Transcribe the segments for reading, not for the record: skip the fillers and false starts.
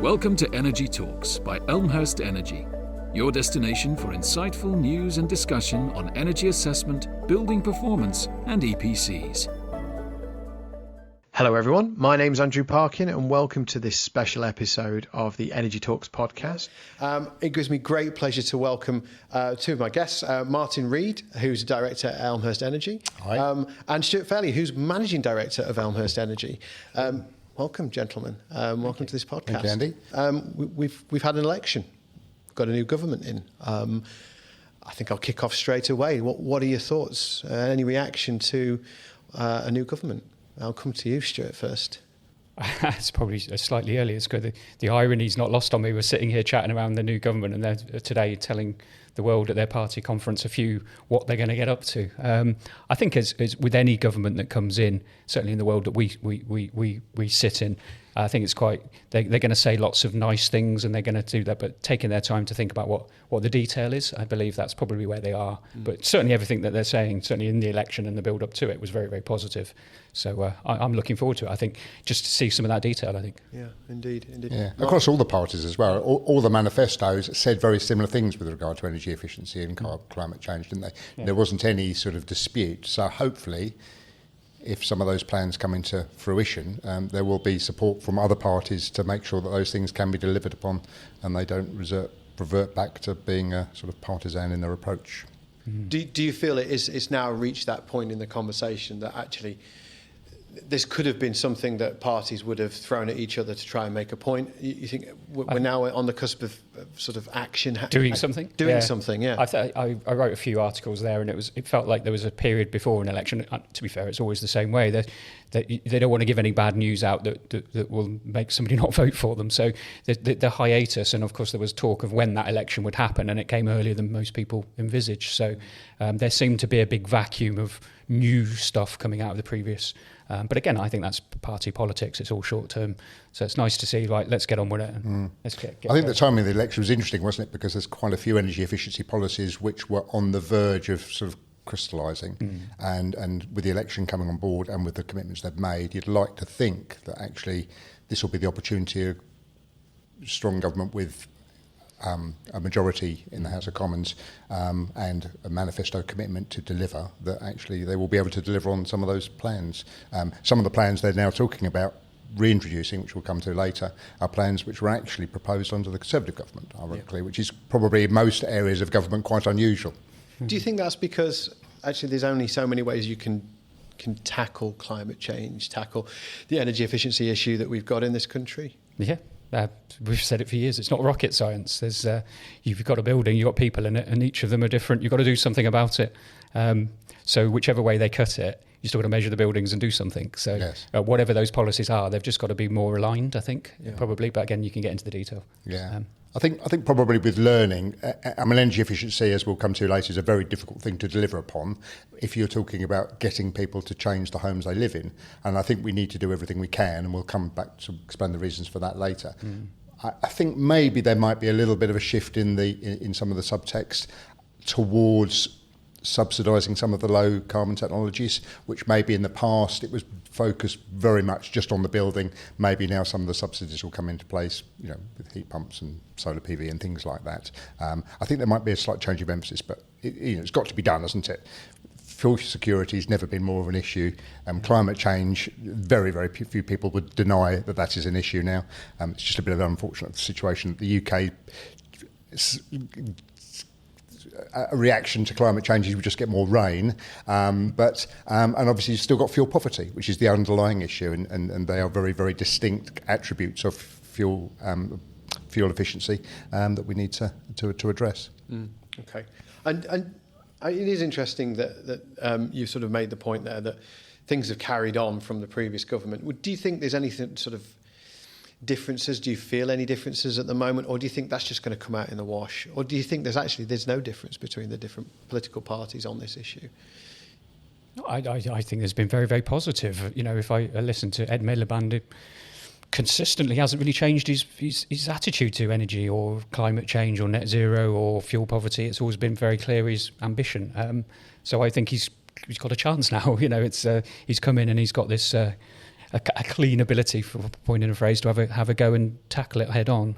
Welcome to Energy Talks by Elmhurst Energy, your destination for insightful news and discussion on energy assessment, building performance and EPCs. Hello everyone, my name's Andrew Parkin and welcome to this special episode of the Energy Talks podcast. It gives me great pleasure to welcome two of my guests, Martyn Reed, who's Director at Elmhurst Energy. Hi. And Stuart Fairlie, who's Managing Director of Elmhurst Energy. Welcome, gentlemen. Welcome to this podcast. Thank you, Andy. We've had an election, got a new government in. I think I'll kick off straight away. What are your thoughts? Any reaction to a new government? I'll come to you, Stuart, first. It's probably slightly early. It's good. The irony's not lost on me. We're sitting here chatting around the new government, and they're today telling the world at their party conference what they're going to get up to. I think as with any government that comes in, certainly in the world that we sit in, I think it's quite. They're going to say lots of nice things, and they're going to do that. But taking their time to think about what the detail is, I believe that's probably where they are. But certainly everything that they're saying, certainly in the election and the build up to it, was very, very positive. So I'm looking forward to it. I think just to see some of that detail. I think. Yeah, indeed. Yeah, across all the parties as well. All the manifestos said very similar things with regard to energy efficiency and climate change, didn't they? Yeah. There wasn't any sort of dispute. So hopefully, if some of those plans come into fruition, there will be support from other parties to make sure that those things can be delivered upon and they don't revert back to being a sort of partisan in their approach. Do you feel it's now reached that point in the conversation that actually this could have been something that parties would have thrown at each other to try and make a point? You think we're now on the cusp of sort of action? Doing something? Doing something, yeah. I wrote a few articles there, and it felt like there was a period before an election. To be fair, it's always the same way. That they don't want to give any bad news out that will make somebody not vote for them. So the hiatus, and of course there was talk of when that election would happen, and it came earlier than most people envisaged. So there seemed to be a big vacuum of new stuff coming out of the previous. But again, I think that's party politics. It's all short term. So it's nice to see, let's get on with it. And let's get I think the timing of the election was interesting, wasn't it? Because there's quite a few energy efficiency policies which were on the verge of sort of crystallising. And with the election coming on board and with the commitments they've made, you'd like to think that actually this will be the opportunity of strong government with a majority in the House of Commons and a manifesto commitment to deliver, that actually they will be able to deliver on some of those plans. Some of the plans they're now talking about reintroducing, which we'll come to later, are plans which were actually proposed under the Conservative government, ironically, which is probably in most areas of government quite unusual. Do you think that's because actually there's only so many ways you can tackle climate change, tackle the energy efficiency issue that we've got in this country? Yeah. We've said it for years. It's not rocket science. You've got a building, you've got people in it, and each of them are different. You've got to do something about it. So whichever way they cut it, you still got to measure the buildings and do something. So yes. Whatever those policies are, they've just got to be more aligned, I think, probably. But again, you can get into the detail. Yeah. I think probably with learning, energy efficiency, as we'll come to later, is a very difficult thing to deliver upon if you're talking about getting people to change the homes they live in. And I think we need to do everything we can, and we'll come back to explain the reasons for that later. I think maybe there might be a little bit of a shift in some of the subtext towards subsidising some of the low carbon technologies, which maybe in the past it was focused very much just on the building. Maybe now some of the subsidies will come into place, with heat pumps and solar PV and things like that. I think there might be a slight change of emphasis, but it's got to be done, hasn't it? Fuel security has never been more of an issue. Climate change, very, very few people would deny that is an issue now. It's just a bit of an unfortunate situation that the UK a reaction to climate change is we just get more rain, but obviously you've still got fuel poverty, which is the underlying issue, and they are very, very distinct attributes of fuel efficiency that we need to address. Okay, and it is interesting that you sort of made the point there that things have carried on from the previous government. Do you think there's anything sort of differences? Do you feel any differences at the moment, or do you think that's just going to come out in the wash, or do you think there's no difference between the different political parties on this issue? I think there's been very, very positive. If I listen to Ed Miliband, it consistently hasn't really changed his attitude to energy or climate change or net zero or fuel poverty. It's always been very clear his ambition. So I think he's got a chance now. He's come in and he's got this a clean ability, for coining a phrase, to have a go and tackle it head on.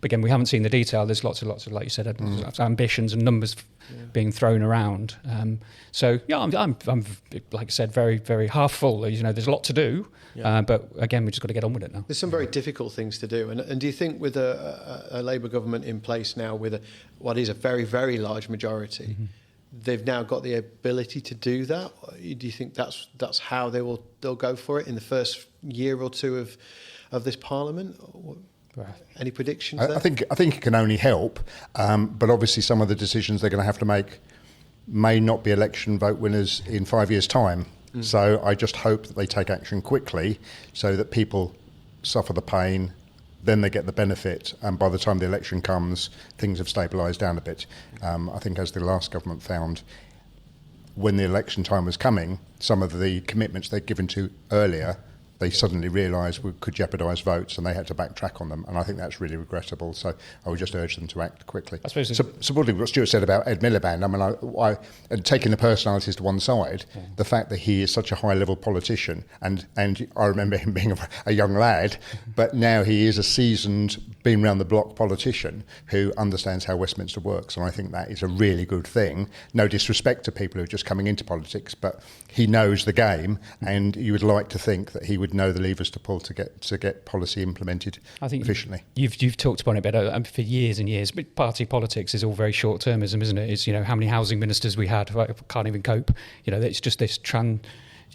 But again, we haven't seen the detail. There's lots of, like you said, ambitions and numbers being thrown around. So yeah, I'm like I said, very, very half full. There's a lot to do, but again, we just got to get on with it now. There's some very difficult things to do, and do you think with a Labour government in place now, with what is a very, very large majority, they've now got the ability to do that? Do you think that's how they'll go for it in the first year or two of this Parliament? Any predictions there? I think it can only help, but obviously some of the decisions they're going to have to make may not be election vote winners in 5 years' time. So I just hope that they take action quickly so that people suffer the pain, then they get the benefit, and by the time the election comes, things have stabilised down a bit. I think, as the last government found, when the election time was coming, some of the commitments they'd given to earlier, they suddenly realised could jeopardise votes, and they had to backtrack on them, and I think that's really regrettable. So I would just urge them to act quickly. I suppose supporting what Stuart said about Ed Miliband, and taking the personalities to one side, the fact that he is such a high-level politician, and I remember him being a young lad, but now he is a seasoned, been round the block politician who understands how Westminster works, and I think that is a really good thing. No disrespect to people who are just coming into politics, but he knows the game, and you would like to think that he would know the levers to pull to get policy implemented efficiently. You've talked about it better for years and years, but party politics is all very short-termism, isn't it? It's, how many housing ministers we had, can't even cope. It's just this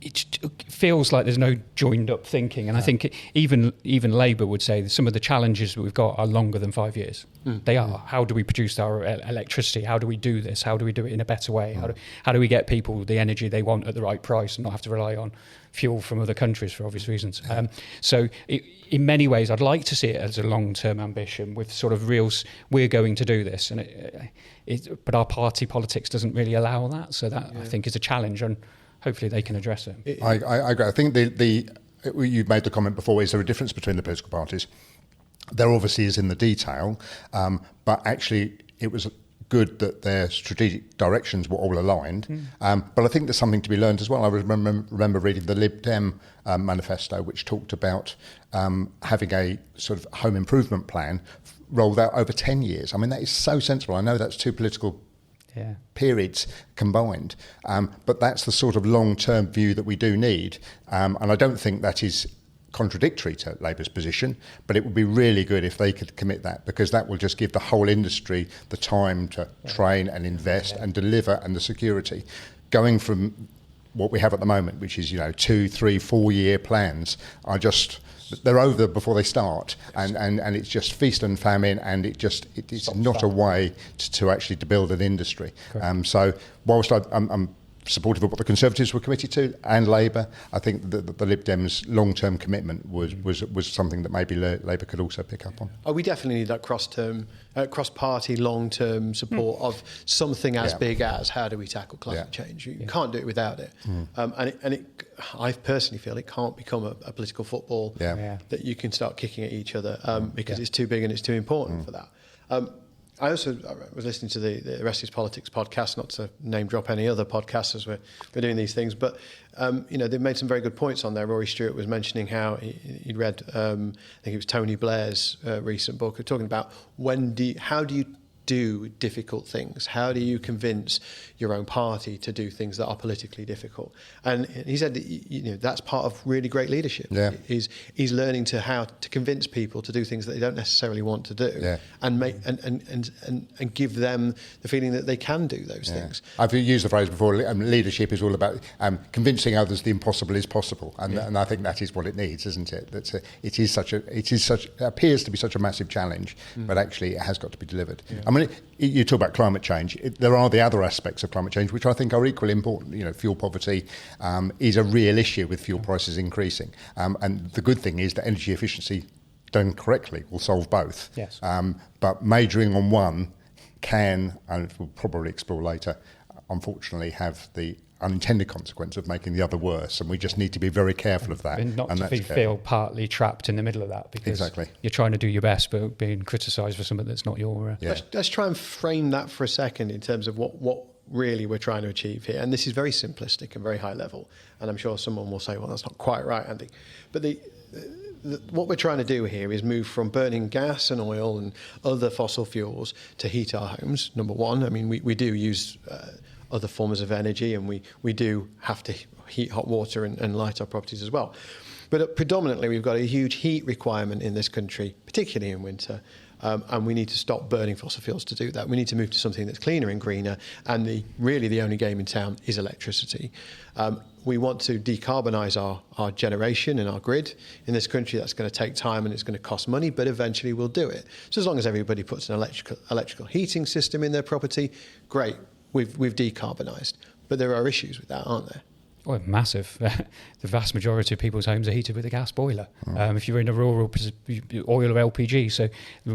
it feels like there's no joined up thinking, and I think even Labour would say that some of the challenges that we've got are longer than 5 years. They are. How do we produce our electricity? How do we do this? How do we do it in a better way? How do we get people the energy they want at the right price and not have to rely on fuel from other countries for obvious reasons? So in many ways, I'd like to see it as a long-term ambition with sort of we're going to do this, but our party politics doesn't really allow that. So that I think is a challenge, and hopefully they can address it. I agree. I think you made the comment before, is there a difference between the political parties? There obviously is in the detail, but actually it was good that their strategic directions were all aligned. But I think there's something to be learned as well. I remember reading the Lib Dem manifesto, which talked about having a sort of home improvement plan rolled out over 10 years. I mean, that is so sensible. I know that's two political periods combined, but that's the sort of long-term view that we do need, and I don't think that is contradictory to Labour's position, but it would be really good if they could commit that, because that will just give the whole industry the time to train and invest and deliver, and the security. Going from what we have at the moment, which is 2, 3, 4 year plans, they're over before they start, and it's just feast and famine, and it's not a way to actually build an industry. So whilst I'm supportive of what the Conservatives were committed to, and Labour, I think that the Lib Dems' long-term commitment was something that maybe Labour could also pick up on. We definitely need that cross-party, long-term support of something as big as how do we tackle climate change. You can't do it without it. I personally feel it can't become a political football that you can start kicking at each other because it's too big and it's too important for that. I also was listening to the Rest is Politics podcast, not to name drop any other podcasts as we're doing these things, but they've made some very good points on there. Rory Stewart was mentioning how he'd read, I think it was Tony Blair's recent book, talking about how do you do difficult things? How do you convince your own party to do things that are politically difficult? And he said that that's part of really great leadership. He's learning how to convince people to do things that they don't necessarily want to do, and make and give them the feeling that they can do those things. I've used the phrase before. Leadership is all about convincing others the impossible is possible, and I think that is what it needs, isn't it? It appears to be such a massive challenge, but actually it has got to be delivered. I mean, you talk about climate change. There are the other aspects of climate change which I think are equally important. Fuel poverty is a real issue with fuel prices increasing. And the good thing is that energy efficiency done correctly will solve both. Yes. But majoring on one can, and we'll probably explore later, unfortunately have the unintended consequence of making the other worse, and we just need to be very careful of that. And not to feel partly trapped in the middle of that, because you're trying to do your best but being criticised for something that's not your... Let's try and frame that for a second in terms of what really we're trying to achieve here, and this is very simplistic and very high level, and I'm sure someone will say, well, that's not quite right, Andy, but what we're trying to do here is move from burning gas and oil and other fossil fuels to heat our homes, number one. I mean, we do use other forms of energy, and we do have to heat hot water and light our properties as well. But predominantly, we've got a huge heat requirement in this country, particularly in winter, and we need to stop burning fossil fuels to do that. We need to move to something that's cleaner and greener, and the only game in town is electricity. We want to decarbonise our generation and our grid in this country. That's going to take time and it's going to cost money, but eventually we'll do it. So as long as everybody puts an electrical heating system in their property, great, we've decarbonised. But there are issues with that, aren't there? Oh, massive. The vast majority of people's homes are heated with a gas boiler. If you're in a rural oil or LPG. So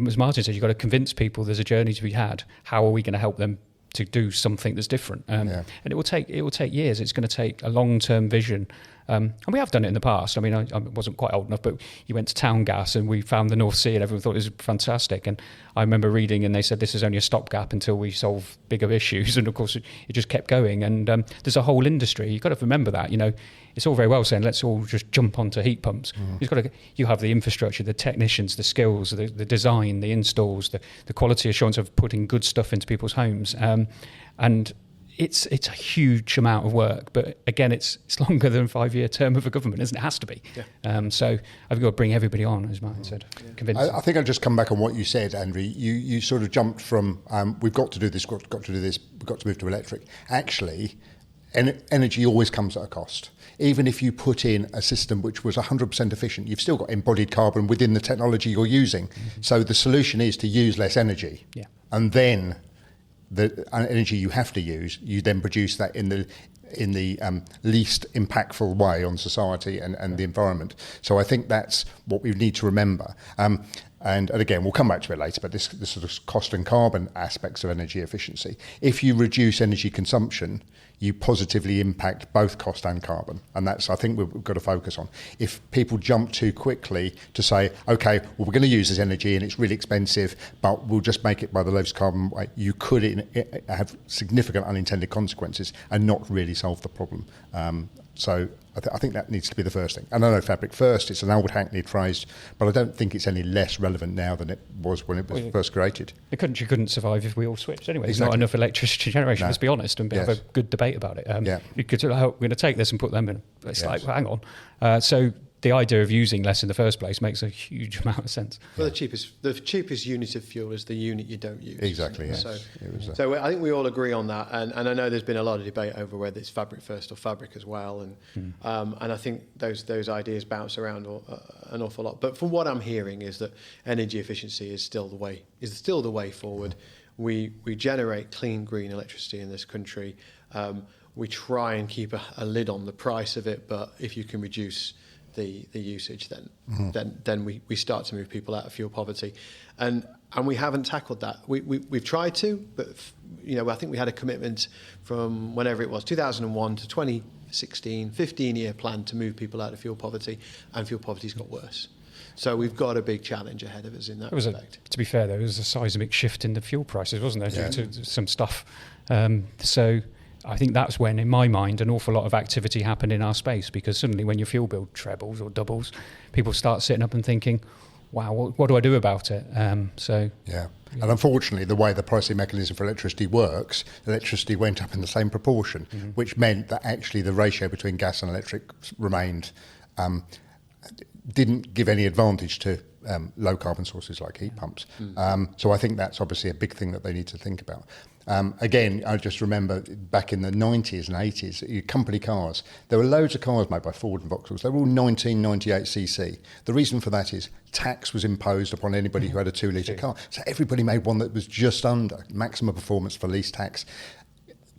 as Martyn said, you've got to convince people there's a journey to be had. How are we going to help them to do something that's different? And it will take years. It's going to take a long-term vision. And we have done it in the past. I mean, I wasn't quite old enough, but you went to Town Gas and we found the North Sea and everyone thought it was fantastic. And I remember reading and they said this is only a stopgap until we solve bigger issues. And of course, it just kept going. And there's a whole industry. You've got to remember that. It's all very well saying let's all just jump onto heat pumps. You have the infrastructure, the technicians, the skills, the design, the installs, the quality assurance of putting good stuff into people's homes. And it's a huge amount of work, but again, it's longer than a 5-year term of a government, isn't it? It has to be. Yeah. So I've got to bring everybody on, as Martyn said. Convince I think I'll just come back on what you said, Andrew. You sort of jumped from we've got to do this, we've got to move to electric. Actually, energy always comes at a cost. Even if you put in a system which was 100% efficient, you've still got embodied carbon within the technology you're using. Mm-hmm. So the solution is to use less energy, and then the energy you have to use, you then produce that in the least impactful way on society and the environment. So I think that's what we need to remember. And again, we'll come back to it later, but this sort of cost and carbon aspects of energy efficiency. If you reduce energy consumption, you positively impact both cost and carbon. And that's, I think, we've got to focus on. If people jump too quickly to say, okay, well, we're going to use this energy and it's really expensive, but we'll just make it by the lowest carbon way, you could have significant unintended consequences and not really solve the problem. So I think that needs to be the first thing. And I know Fabric First, it's an old hackneyed phrase, but I don't think it's any less relevant now than it was when it was first created. The country couldn't survive if we all switched anyway. Exactly. There's not enough electricity generation, let's be honest, and have a good debate about it. You could say, we're going to take this and put them in. It's like, well, hang on. So the idea of using less in the first place makes a huge amount of sense. Well, the cheapest unit of fuel is the unit you don't use. Exactly, yes. So I think we all agree on that, and I know there's been a lot of debate over whether it's Fabric First or Fabric as well, and I think those ideas bounce around an awful lot. But from what I'm hearing is that energy efficiency is still the way forward. We generate clean, green electricity in this country. We try and keep a lid on the price of it, but if you can reduce the usage, then we start to move people out of fuel poverty, and we haven't tackled that. We've tried to, but I think we had a commitment from whenever it was 2001 to 2016, 15-year plan to move people out of fuel poverty, and fuel poverty's got worse. So we've got a big challenge ahead of us in that respect. To be fair, there was a seismic shift in the fuel prices, wasn't there, due to some stuff. So I think that's when, in my mind, an awful lot of activity happened in our space, because suddenly when your fuel bill trebles or doubles, people start sitting up and thinking, wow, what do I do about it? And unfortunately, the way the pricing mechanism for electricity works, electricity went up in the same proportion, which meant that actually the ratio between gas and electric remained, didn't give any advantage to low carbon sources like heat pumps. So I think that's obviously a big thing that they need to think about. Again, I just remember back in the 90s and 80s, company cars, there were loads of cars made by Ford and Vauxhall. They were all 1998cc. The reason for that is tax was imposed upon anybody who had a 2-litre car. So everybody made one that was just under maximum performance for least tax.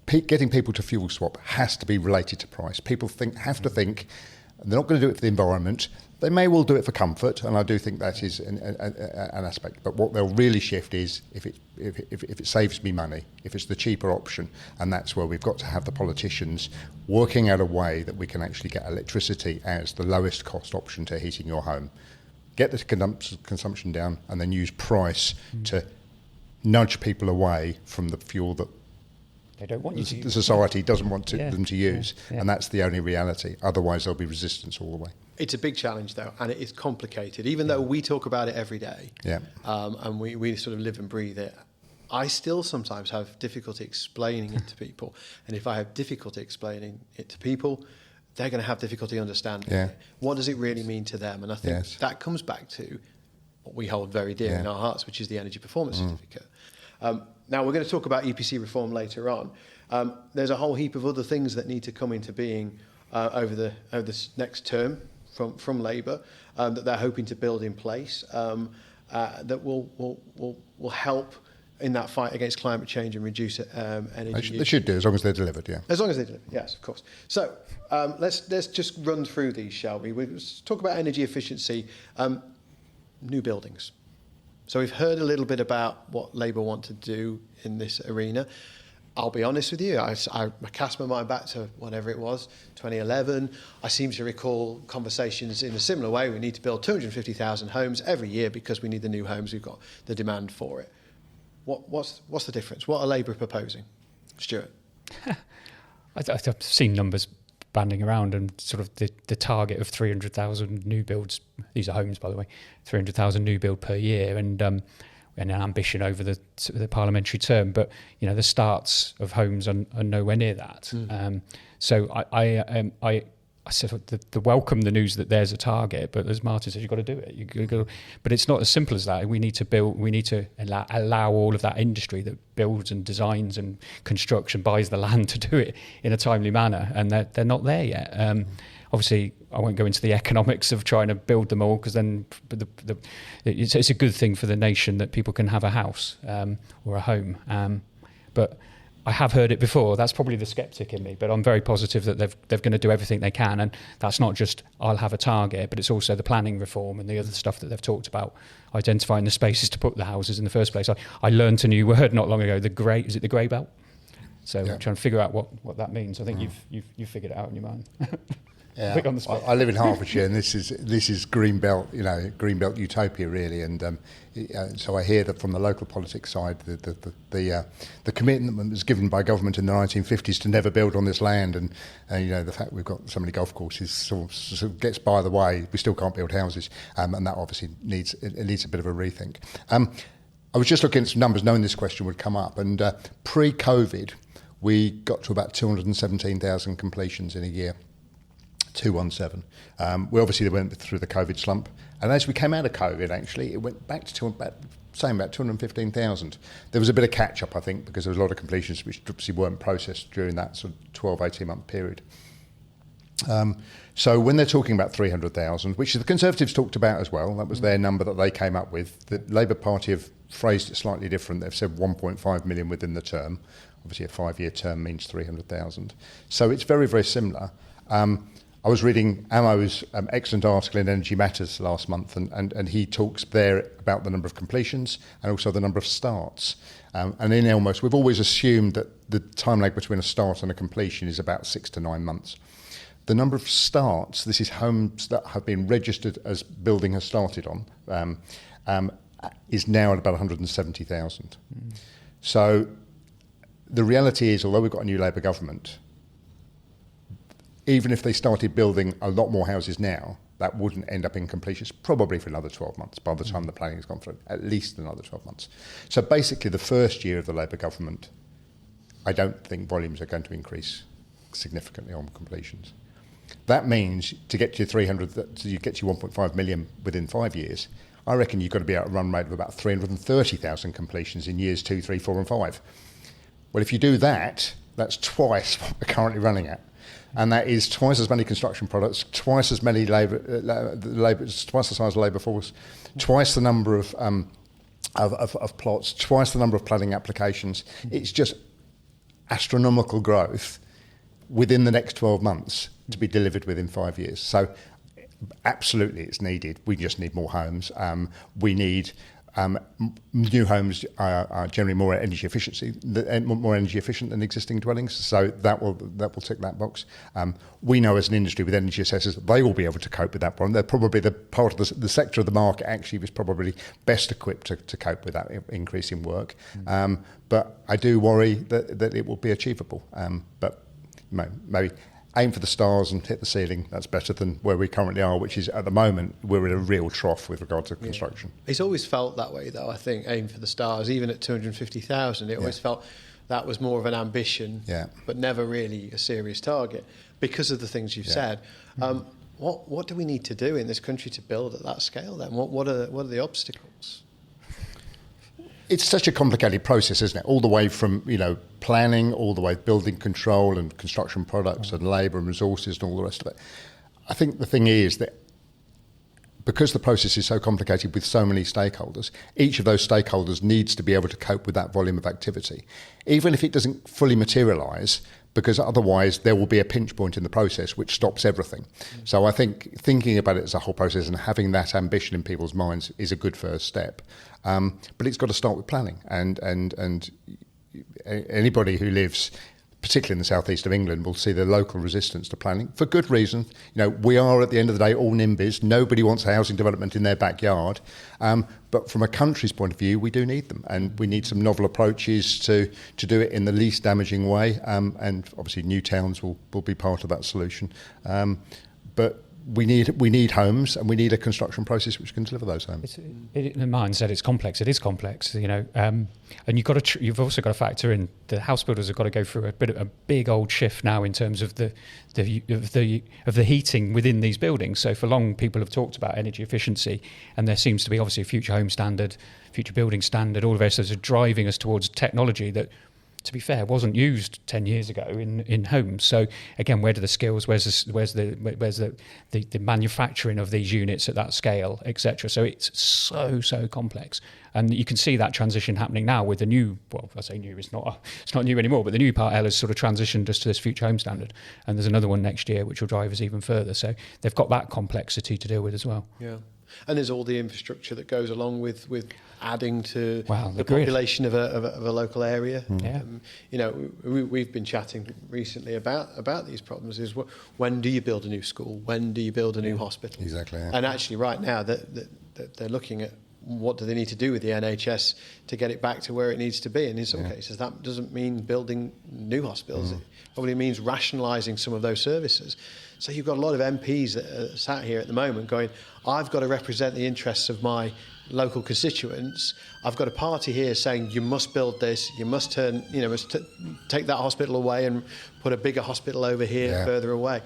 Getting people to fuel swap has to be related to price. People have to think they're not going to do it for the environment. They may well do it for comfort, and I do think that is an aspect. But what they'll really shift is if it saves me money, if it's the cheaper option, and that's where we've got to have the politicians working out a way that we can actually get electricity as the lowest cost option to heating your home. Get the consumption down, and then use price to nudge people away from the fuel that they don't want you to use. The society doesn't want Yeah. them to use, Yeah. and that's the only reality. Otherwise, there'll be resistance all the way. It's a big challenge, though, and it is complicated. Even though we talk about it every day, and we sort of live and breathe it, I still sometimes have difficulty explaining it to people. And if I have difficulty explaining it to people, they're going to have difficulty understanding it. What does it really mean to them? And I think that comes back to what we hold very dear in our hearts, which is the energy performance certificate. Now, we're going to talk about EPC reform later on. There's a whole heap of other things that need to come into being over this next term from Labour that they're hoping to build in place that will help in that fight against climate change and reduce energy. They should do, as long as they're delivered, As long as they deliver, yes, of course. So let's just run through these, shall we? Let's talk about energy efficiency, new buildings. So we've heard a little bit about what Labour want to do in this arena. I'll be honest with you, I cast my mind back to whatever it was, 2011. I seem to recall conversations in a similar way. We need to build 250,000 homes every year because we need the new homes. We've got the demand for it. What's the difference? What are Labour proposing? Stuart? I've seen numbers banding around, and sort of the target of 300,000 new builds. These are homes, by the way. 300,000 new build per year, and an ambition over the parliamentary term. But the starts of homes are nowhere near that. So I said the welcome the news that there's a target, but as Martyn said, you've got to do it. But it's not as simple as that. We need to allow all of that industry that builds and designs and constructs and buys the land to do it in a timely manner, and they're not there yet. Obviously, I won't go into the economics of trying to build them all, because then it's a good thing for the nation that people can have a house or a home. But I have heard it before. That's probably the sceptic in me, but I'm very positive that they're going to do everything they can, and that's not just I'll have a target, but it's also the planning reform and the other stuff that they've talked about, identifying the spaces to put the houses in the first place. I learned a new word not long ago. Is it the grey belt? So I'm trying to figure out what that means. I think you've figured it out in your mind. Yeah, Quick on the spot. I live in Hertfordshire, and this is green belt utopia really, and so I hear that from the local politics side, the commitment was given by government in the 1950s to never build on this land, and the fact we've got so many golf courses sort of gets by the way. We still can't build houses, and that obviously needs a bit of a rethink. I was just looking at some numbers, knowing this question would come up, and pre-COVID, we got to about 217,000 completions in a year. 217. We obviously went through the COVID slump, and as we came out of COVID, actually, it went back to about 215,000. There was a bit of catch up, I think, because there was a lot of completions which obviously weren't processed during that sort of 12, 18 month period. So when they're talking about 300,000, which the Conservatives talked about as well, that was their number that they came up with. The Labour Party have phrased it slightly different. They've said 1.5 million within the term. Obviously, a 5-year term means 300,000. So it's very, very similar. I was reading Amo's excellent article in Energy Matters last month, and he talks there about the number of completions and also the number of starts. And in Elmhurst, we've always assumed that the time lag between a start and a completion is about 6 to 9 months. The number of starts, this is homes that have been registered as building has started on, is now at about 170,000. So the reality is, although we've got a new Labour government, even if they started building a lot more houses now, that wouldn't end up in completions probably for another 12 months by the time the planning has gone through, at least another 12 months. So basically the first year of the Labour government, I don't think volumes are going to increase significantly on completions. That means to get to 300, you get to 1.5 million within 5 years, I reckon you've got to be at a run rate of about 330,000 completions in years 2, 3, 4 and 5. Well, if you do that, that's twice what we're currently running at. And that is twice as many construction products, twice as many labour, twice the size of the labour force, twice the number of plots, twice the number of planning applications. It's just astronomical growth within the next 12 months to be delivered within 5 years. So absolutely it's needed. We just need more homes. We need New homes are generally more energy efficient than existing dwellings, so that will tick that box. We know as an industry with energy assessors that they will be able to cope with that problem. They're probably the part of the sector of the market actually was probably best equipped to cope with that increase in work. But I do worry that it will be achievable. But maybe aim for the stars and hit the ceiling. That's better than where we currently are, which is at the moment we're in a real trough with regard to construction. It's always felt that way, though. I think aim for the stars, even at 250,000, it always felt that was more of an ambition, but never really a serious target because of the things you've said. What do we need to do in this country to build at that scale? Then what are the obstacles? It's such a complicated process, isn't it? All the way from planning, all the way building control and construction products and labour and resources and all the rest of it. I think the thing is that because the process is so complicated with so many stakeholders, each of those stakeholders needs to be able to cope with that volume of activity, even if it doesn't fully materialise, because otherwise there will be a pinch point in the process which stops everything. So I think thinking about it as a whole process and having that ambition in people's minds is a good first step. But it's got to start with planning, and anybody who lives, particularly in the southeast of England, will see the local resistance to planning for good reason. We are at the end of the day all NIMBYs. Nobody wants a housing development in their backyard. But from a country's point of view, we do need them, and we need some novel approaches to do it in the least damaging way. And obviously, new towns will be part of that solution. But we need homes, and we need a construction process which can deliver those homes. Martyn said it's complex. It is complex, and you've also got to factor in the house builders have got to go through a big old shift now in terms of the heating within these buildings. So for long, people have talked about energy efficiency, and there seems to be obviously a future home standard, future building standard. All of this is driving us towards technology that, to be fair, wasn't used 10 years ago in homes. So again, where do the skills, where's the manufacturing of these units at that scale, etc. So it's so complex, and you can see that transition happening now with the new. Well, I say new, it's not new anymore, but the new Part L has sort of transitioned us to this future home standard, and there's another one next year which will drive us even further. So they've got that complexity to deal with as well. Yeah. And there's all the infrastructure that goes along with adding to the grid. population of a local area. Yeah. We've been chatting recently about these problems. Is when do you build a new school? When do you build a new hospital? Exactly. Yeah. And actually, right now, they're looking at what do they need to do with the NHS to get it back to where it needs to be. And in some cases, that doesn't mean building new hospitals. It probably means rationalising some of those services. So you've got a lot of MPs that are sat here at the moment going, I've got to represent the interests of my local constituents. I've got a party here saying you must build this, you must take that hospital away and put a bigger hospital over here further away.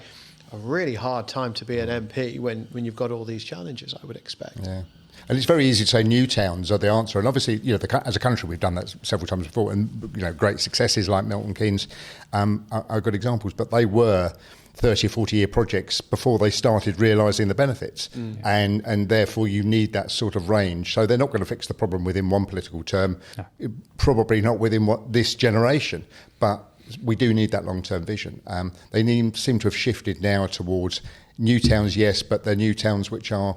A really hard time to be an MP when you've got all these challenges, I would expect. Yeah. And it's very easy to say new towns are the answer. And obviously, as a country, we've done that several times before. And, great successes like Milton Keynes are good examples. But they were 30 or 40-year projects before they started realising the benefits. And therefore, you need that sort of range. So they're not going to fix the problem within one political term, probably not within this generation. But we do need that long-term vision. They seem to have shifted now towards new towns, yes, but they're new towns which are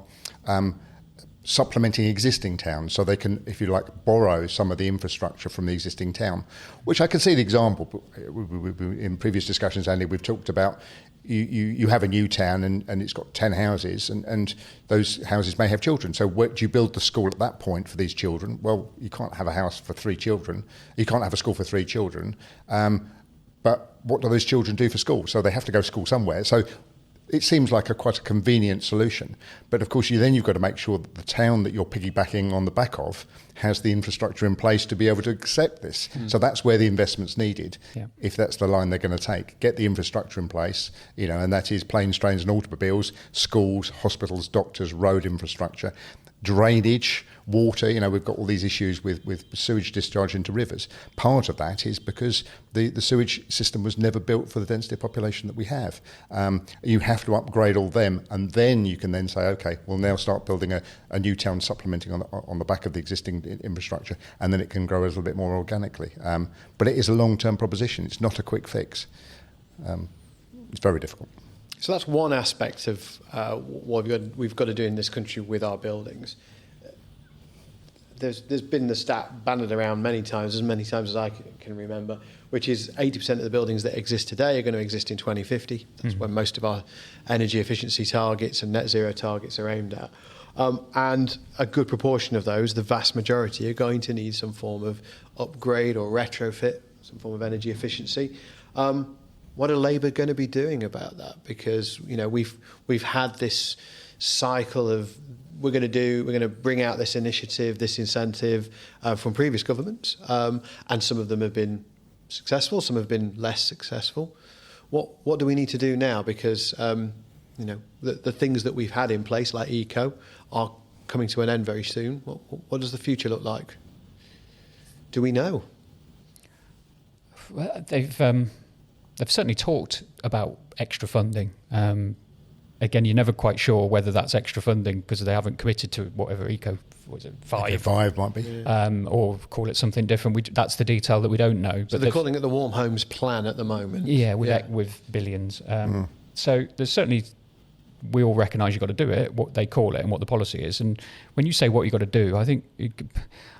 supplementing existing towns, so they can, if you like, borrow some of the infrastructure from the existing town, which I can see the example. In previous discussions, Andy, we've talked about you have a new town and it's got 10 houses and those houses may have children. So where do you build the school at that point for these children? Well, you can't have a house for 3 children. You can't have a school for 3 children. But what do those children do for school? So they have to go to school somewhere. So it seems like quite a convenient solution. But of course, you've got to make sure that the town that you're piggybacking on the back of has the infrastructure in place to be able to accept this. So that's where the investment's needed, if that's the line they're going to take. Get the infrastructure in place, and that is planes, trains and automobiles, schools, hospitals, doctors, road infrastructure, drainage, water. We've got all these issues with sewage discharge into rivers. Part of that is because the sewage system was never built for the density of population that we have. You have to upgrade all them, and then you can then say, okay, we'll now start building a new town supplementing on the back of the existing infrastructure, and then it can grow a little bit more organically. But it is a long-term proposition. It's not a quick fix. It's very difficult. So that's one aspect of what we've got to do in this country with our buildings. there's been the stat banded around many times, as many times as I can remember, which is 80% of the buildings that exist today are going to exist in 2050. That's when most of our energy efficiency targets and net zero targets are aimed at. And a good proportion of those, the vast majority, are going to need some form of upgrade or retrofit, some form of energy efficiency. What are Labour going to be doing about that? Because we've had this cycle of we're going to bring out this initiative, this incentive from previous governments, and some of them have been successful, some have been less successful. What do we need to do now? Because the things that we've had in place, like eco, are coming to an end very soon. What does the future look like? Do we know? Well, they've certainly talked about extra funding. Again, you're never quite sure whether that's extra funding because they haven't committed to whatever eco, what is it, 5? Eco 5 might be. Yeah. Or call it something different. That's the detail that we don't know. So they're calling it the Warm Homes Plan at the moment. Yeah, with billions. So there's certainly, we all recognise you've got to do it, what they call it and what the policy is. And when you say what you've got to do, I think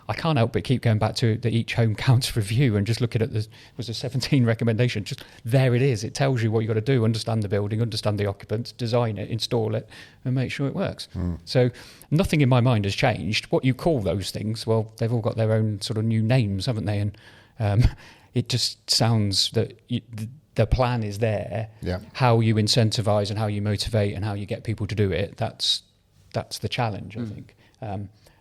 I can't help but keep going back to the Each Home Counts review and just looking at was a 17 recommendation. Just there it is. It tells you what you've got to do, understand the building, understand the occupants, design it, install it, and make sure it works. So nothing in my mind has changed. What you call those things, well, they've all got their own sort of new names, haven't they? And it just sounds that the plan is there. Yeah. How you incentivise and how you motivate and how you get people to do it, that's the challenge, I think.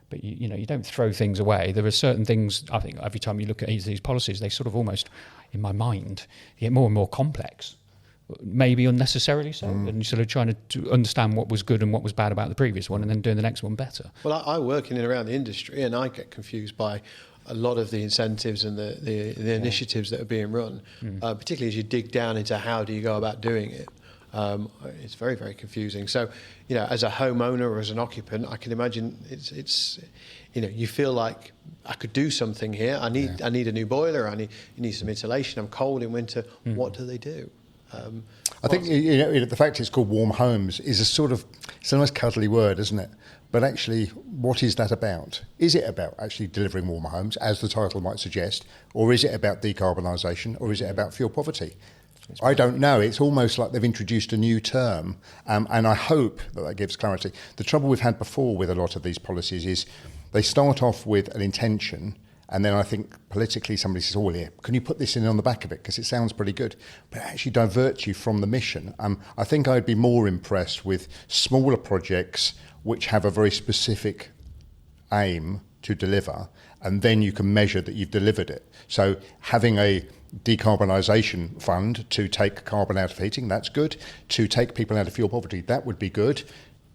But you don't throw things away. There are certain things, I think, every time you look at these policies, they sort of almost, in my mind, get more and more complex, maybe unnecessarily so. And you're sort of trying to understand what was good and what was bad about the previous one and then doing the next one better. Well, I work in and around the industry and I get confused by a lot of the incentives and the initiatives that are being run, particularly as you dig down into how do you go about doing it. It's very, very confusing. So, as a homeowner or as an occupant, I can imagine it's you feel like I could do something here. I need a new boiler. You need some insulation. I'm cold in winter. What do they do? I think the fact it's called Warm Homes is it's a nice cuddly word, isn't it? But actually, what is that about? Is it about actually delivering warmer homes, as the title might suggest, or is it about decarbonisation, or is it about fuel poverty? I don't know. It's almost like they've introduced a new term, and I hope that gives clarity. The trouble we've had before with a lot of these policies is they start off with an intention, and then I think politically somebody says, oh, yeah, can you put this in on the back of it? Because it sounds pretty good. But it actually diverts you from the mission. I think I'd be more impressed with smaller projects which have a very specific aim to deliver, and then you can measure that you've delivered it. So having a decarbonisation fund to take carbon out of heating, that's good. To take people out of fuel poverty, that would be good.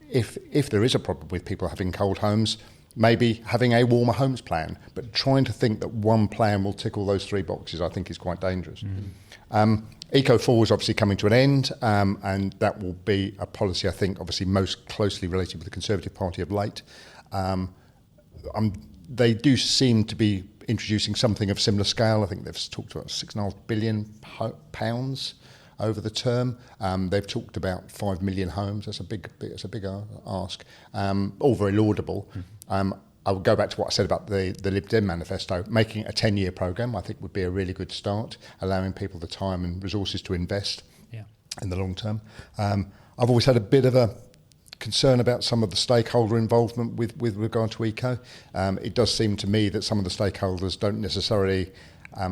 If there is a problem with people having cold homes, maybe having a warmer homes plan, but trying to think that one plan will tick all those three boxes, I think is quite dangerous. Eco 4 is obviously coming to an end, and that will be a policy, I think, obviously most closely related with the Conservative Party of late. They do seem to be introducing something of similar scale. I think they've talked about £6.5 billion over the term. They've talked about 5 million homes. That's a big ask. All very laudable. I would go back to what I said about the Lib Dem manifesto. Making a 10-year programme, I think, would be a really good start, allowing people the time and resources to invest in the long term. I've always had a bit of a concern about some of the stakeholder involvement with regard to eco. It does seem to me that some of the stakeholders don't necessarily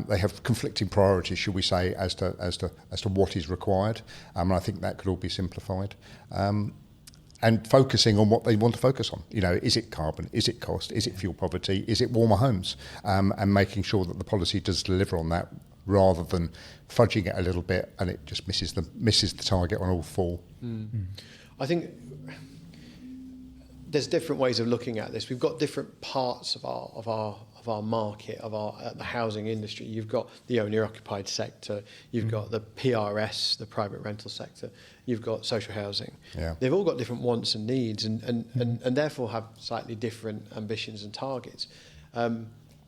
they have conflicting priorities, should we say, as to what is required. And I think that could all be simplified. And focusing on what they want to focus on. Is it carbon? Is it cost? Is it fuel poverty? Is it warmer homes? And making sure that the policy does deliver on that, rather than fudging it a little bit and it just misses the target on all four. I think there's different ways of looking at this. We've got different parts of our market, the housing industry. You've got the owner-occupied sector, you've got the PRS, the private rental sector, you've got social housing. Yeah. They've all got different wants and needs and therefore have slightly different ambitions and targets.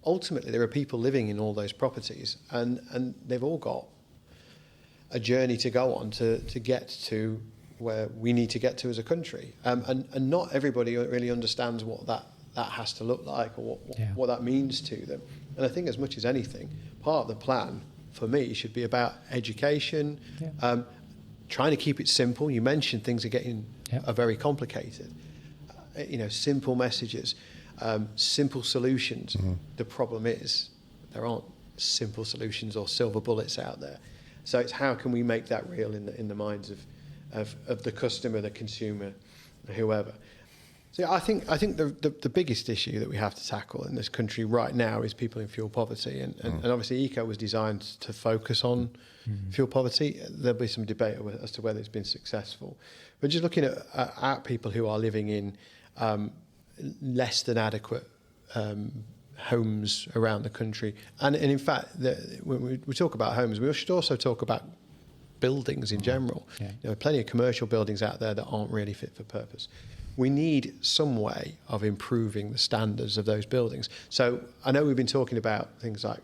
Ultimately, there are people living in all those properties and they've all got a journey to go on to get to where we need to get to as a country. And not everybody really understands what that has to look like, or what that means to them. And I think as much as anything, part of the plan for me should be about education, trying to keep it simple. You mentioned things are very complicated. Simple messages, simple solutions. Mm-hmm. The problem is there aren't simple solutions or silver bullets out there. So it's how can we make that real in the minds of the customer, the consumer, whoever. So I think the biggest issue that we have to tackle in this country right now is people in fuel poverty, and obviously Eco was designed to focus on fuel poverty. There'll be some debate as to whether it's been successful, but just looking at people who are living in less than adequate homes around the country, and in fact, when we talk about homes, we should also talk about buildings in general. There are plenty of commercial buildings out there that aren't really fit for purpose. We need some way of improving the standards of those buildings. So I know we've been talking about things like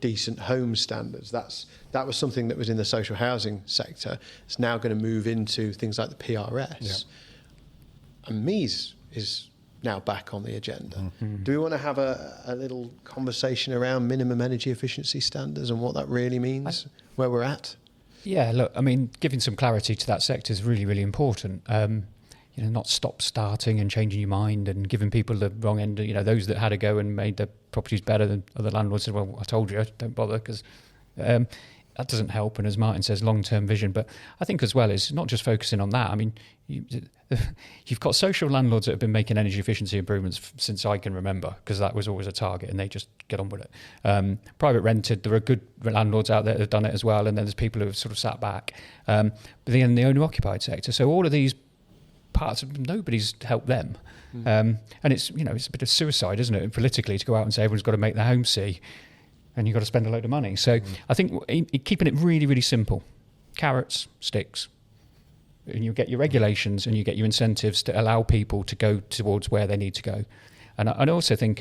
decent home standards. That was something that was in the social housing sector. It's now going to move into things like the PRS. And MEES is now back on the agenda. Mm-hmm. Do we want to have a little conversation around minimum energy efficiency standards and what that really means, where we're at? Yeah, look, I mean, giving some clarity to that sector is really, really important. Not stop starting and changing your mind and giving people the wrong end. Those that had a go and made their properties better than other landlords said, well, I told you, don't bother, because that doesn't help. And as Martyn says, long-term vision. But I think as well, it's not just focusing on that. I mean, you've got social landlords that have been making energy efficiency improvements since I can remember, because that was always a target and they just get on with it. Private rented, there are good landlords out there that have done it as well. And then there's people who have sort of sat back. But then the owner-occupied sector. So all of these parts, nobody's helped them. And it's it's a bit of suicide, isn't it, politically, to go out and say everyone's got to make their home see, and you've got to spend a load of money. So I think keeping it really, really simple, carrots, sticks, and you get your regulations and you get your incentives to allow people to go towards where they need to go. And I also think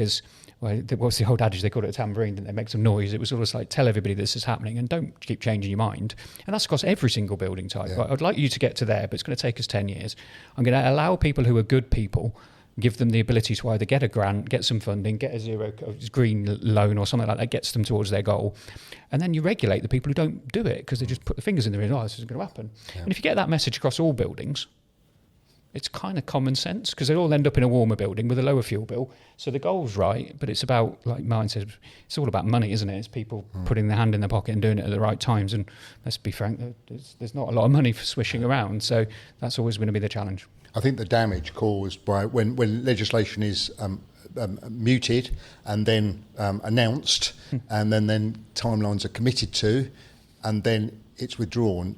what's the old adage, they called it a tambourine, didn't they? Make some noise. It was almost like, tell everybody this is happening and don't keep changing your mind. And that's across every single building type. Right? I'd like you to get to there, but it's going to take us 10 years. I'm going to allow people who are good people, give them the ability to either get a grant, get some funding, get a zero green loan or something like that, gets them towards their goal. And then you regulate the people who don't do it because they just put the fingers in the air, this isn't going to happen. Yeah. And if you get that message across all buildings, it's kind of common sense, because they all end up in a warmer building with a lower fuel bill. So the goal's right, but it's about, like Martyn said, it's all about money, isn't it? It's people putting their hand in their pocket and doing it at the right times. And let's be frank, there's not a lot of money for swishing around. So that's always going to be the challenge. I think the damage caused by when legislation is muted and then announced, and then timelines are committed to, and then it's withdrawn.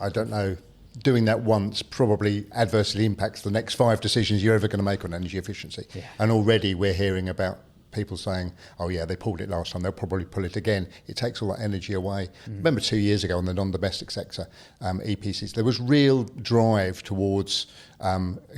I don't know. Doing that once probably adversely impacts the next 5 decisions you're ever going to make on energy efficiency. Yeah. And already we're hearing about people saying, oh yeah, they pulled it last time, they'll probably pull it again. It takes all that energy away. Remember 2 years ago on the non-domestic sector, EPCs, there was real drive towards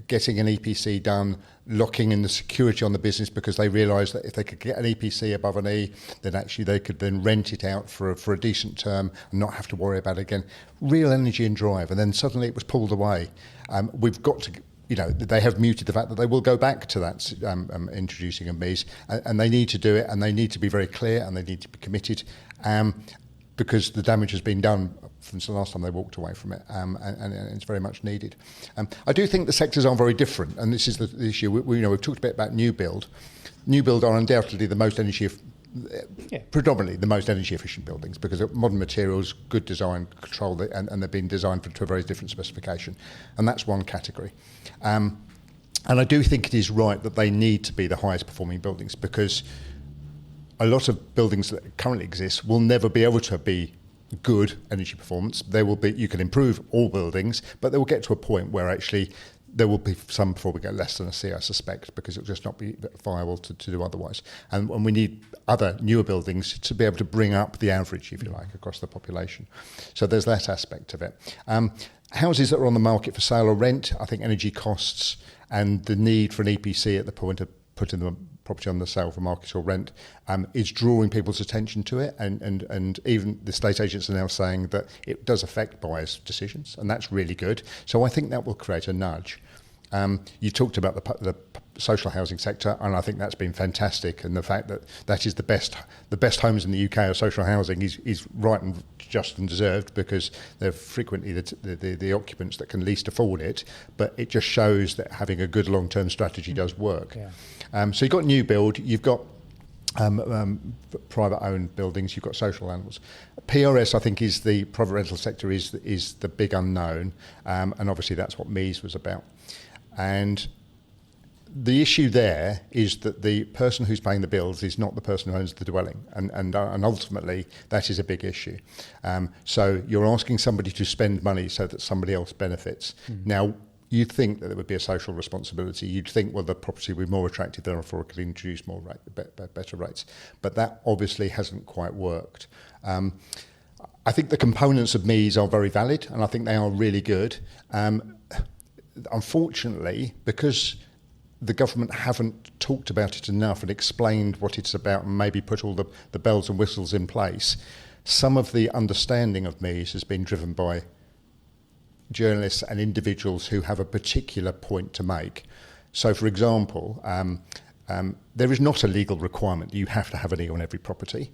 getting an EPC done, locking in the security on the business, because they realised that if they could get an EPC above an E, then actually they could then rent it out for a decent term and not have to worry about it again. Real energy and drive, and then suddenly it was pulled away. We've got to, they have muted the fact that they will go back to that introducing a MEES, and they need to do it, and they need to be very clear, and they need to be committed, because the damage has been done since the last time they walked away from it, and it's very much needed. I do think the sectors are very different, and this is the issue. We've talked a bit about new build. New build are undoubtedly the most predominantly the most energy efficient buildings, because of modern materials, good design, control, and they've been designed to a very different specification, and that's one category. And I do think it is right that they need to be the highest performing buildings, because a lot of buildings that currently exist will never be able to be good energy performance. You can improve all buildings, but they will get to a point where actually there will be some before we get less than a C, I suspect, because it will just not be viable to do otherwise. And we need other newer buildings to be able to bring up the average, if you like, across the population. So there's that aspect of it. Houses that are on the market for sale or rent, I think energy costs and the need for an EPC at the point of putting the property on the sale for market or rent is drawing people's attention to it, and even the estate agents are now saying that it does affect buyers' decisions, and that's really good. So I think that will create a nudge. You talked about the social housing sector, and I think that's been fantastic. And the fact that that is the best homes in the UK are social housing is right and just and deserved, because they're frequently the occupants that can least afford it. But it just shows that having a good long-term strategy does work. Yeah. So you've got new build, you've got private-owned buildings, you've got social animals. PRS, I think, is the private rental sector is the big unknown, and obviously that's what MEES was about. And the issue there is that the person who's paying the bills is not the person who owns the dwelling, and ultimately that is a big issue. So you're asking somebody to spend money so that somebody else benefits. Now, you'd think that there would be a social responsibility. You'd think, well, the property would be more attractive, therefore it could introduce better rates. But that obviously hasn't quite worked. I think the components of MEES are very valid, and I think they are really good. Unfortunately, because the government haven't talked about it enough and explained what it's about and maybe put all the bells and whistles in place, some of the understanding of MEES has been driven by journalists and individuals who have a particular point to make. So, for example, there is not a legal requirement that you have to have an E on every property,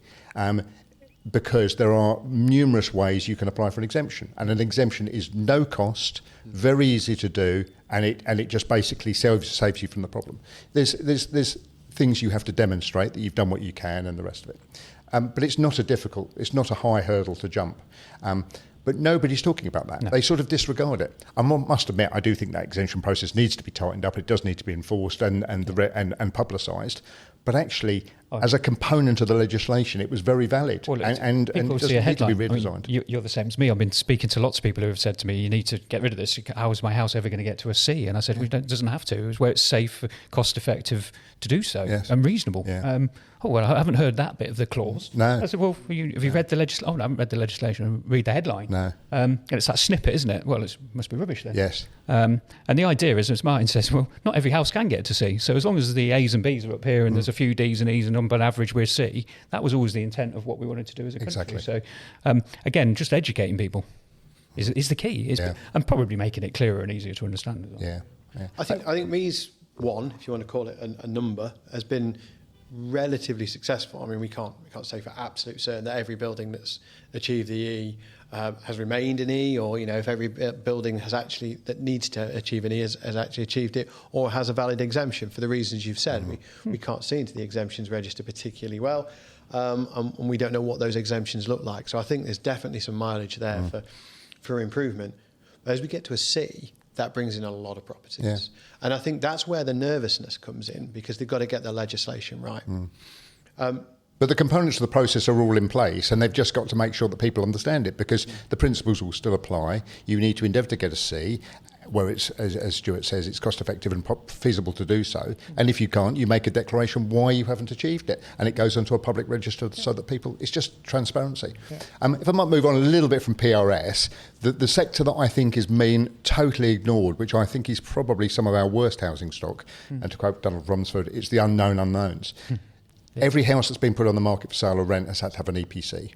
because there are numerous ways you can apply for an exemption, and an exemption is no cost, very easy to do, and it just basically saves you from the problem. There's things you have to demonstrate that you've done what you can and the rest of it, but it's not a high hurdle to jump. But nobody's talking about that. No. They sort of disregard it. I must admit, I do think that exemption process needs to be tightened up. It does need to be enforced and publicised. But actually, as a component of the legislation, it was very valid. Well, and it doesn't need to be redesigned. I mean, you're the same as me. I've been speaking to lots of people who have said to me, you need to get rid of this. How is my house ever going to get to a C? And I said, well, it doesn't have to. It's where it's safe, cost effective to do so, and reasonable. Yeah. I haven't heard that bit of the clause. No. I said, well, have you read the legislation? Oh, no, I haven't read the legislation. Read the headline. No. And it's that snippet, isn't it? Well, it must be rubbish then. Yes. And the idea is, as Martyn says, well, not every house can get to C. So as long as the A's and B's are up here and there's a few D's and E's and on average we're C, that was always the intent of what we wanted to do as a country. Exactly. So, again, just educating people is the key, and probably making it clearer and easier to understand as well. Yeah. I think MEES 1, if you want to call it a number, has been relatively successful. I mean, we can't say for absolute certain that every building that's achieved the E has remained an E, or if every building that needs to achieve an E has actually achieved it, or has a valid exemption for the reasons you've said. We can't see into the exemptions register particularly well, and we don't know what those exemptions look like. So I think there's definitely some mileage there for improvement. But as we get to a C, that brings in a lot of properties. Yeah. And I think that's where the nervousness comes in, because they've got to get their legislation right. But the components of the process are all in place, and they've just got to make sure that people understand it, because the principles will still apply. You need to endeavour to get a C, where it's, as Stuart says, it's cost effective and feasible to do so. And if you can't, you make a declaration why you haven't achieved it, and it goes onto a public register so that people, it's just transparency. Yeah. If I might move on a little bit from PRS, the sector that I think is being totally ignored, which I think is probably some of our worst housing stock, and to quote Donald Rumsford, it's the unknown unknowns. Every house that's been put on the market for sale or rent has had to have an EPC.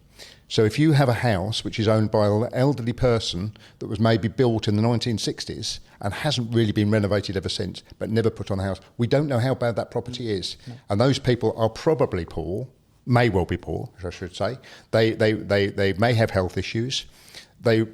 So if you have a house which is owned by an elderly person that was maybe built in the 1960s and hasn't really been renovated ever since, but never put on a house, we don't know how bad that property is. No. And those people are probably poor, may well be poor, I should say. They may have health issues. They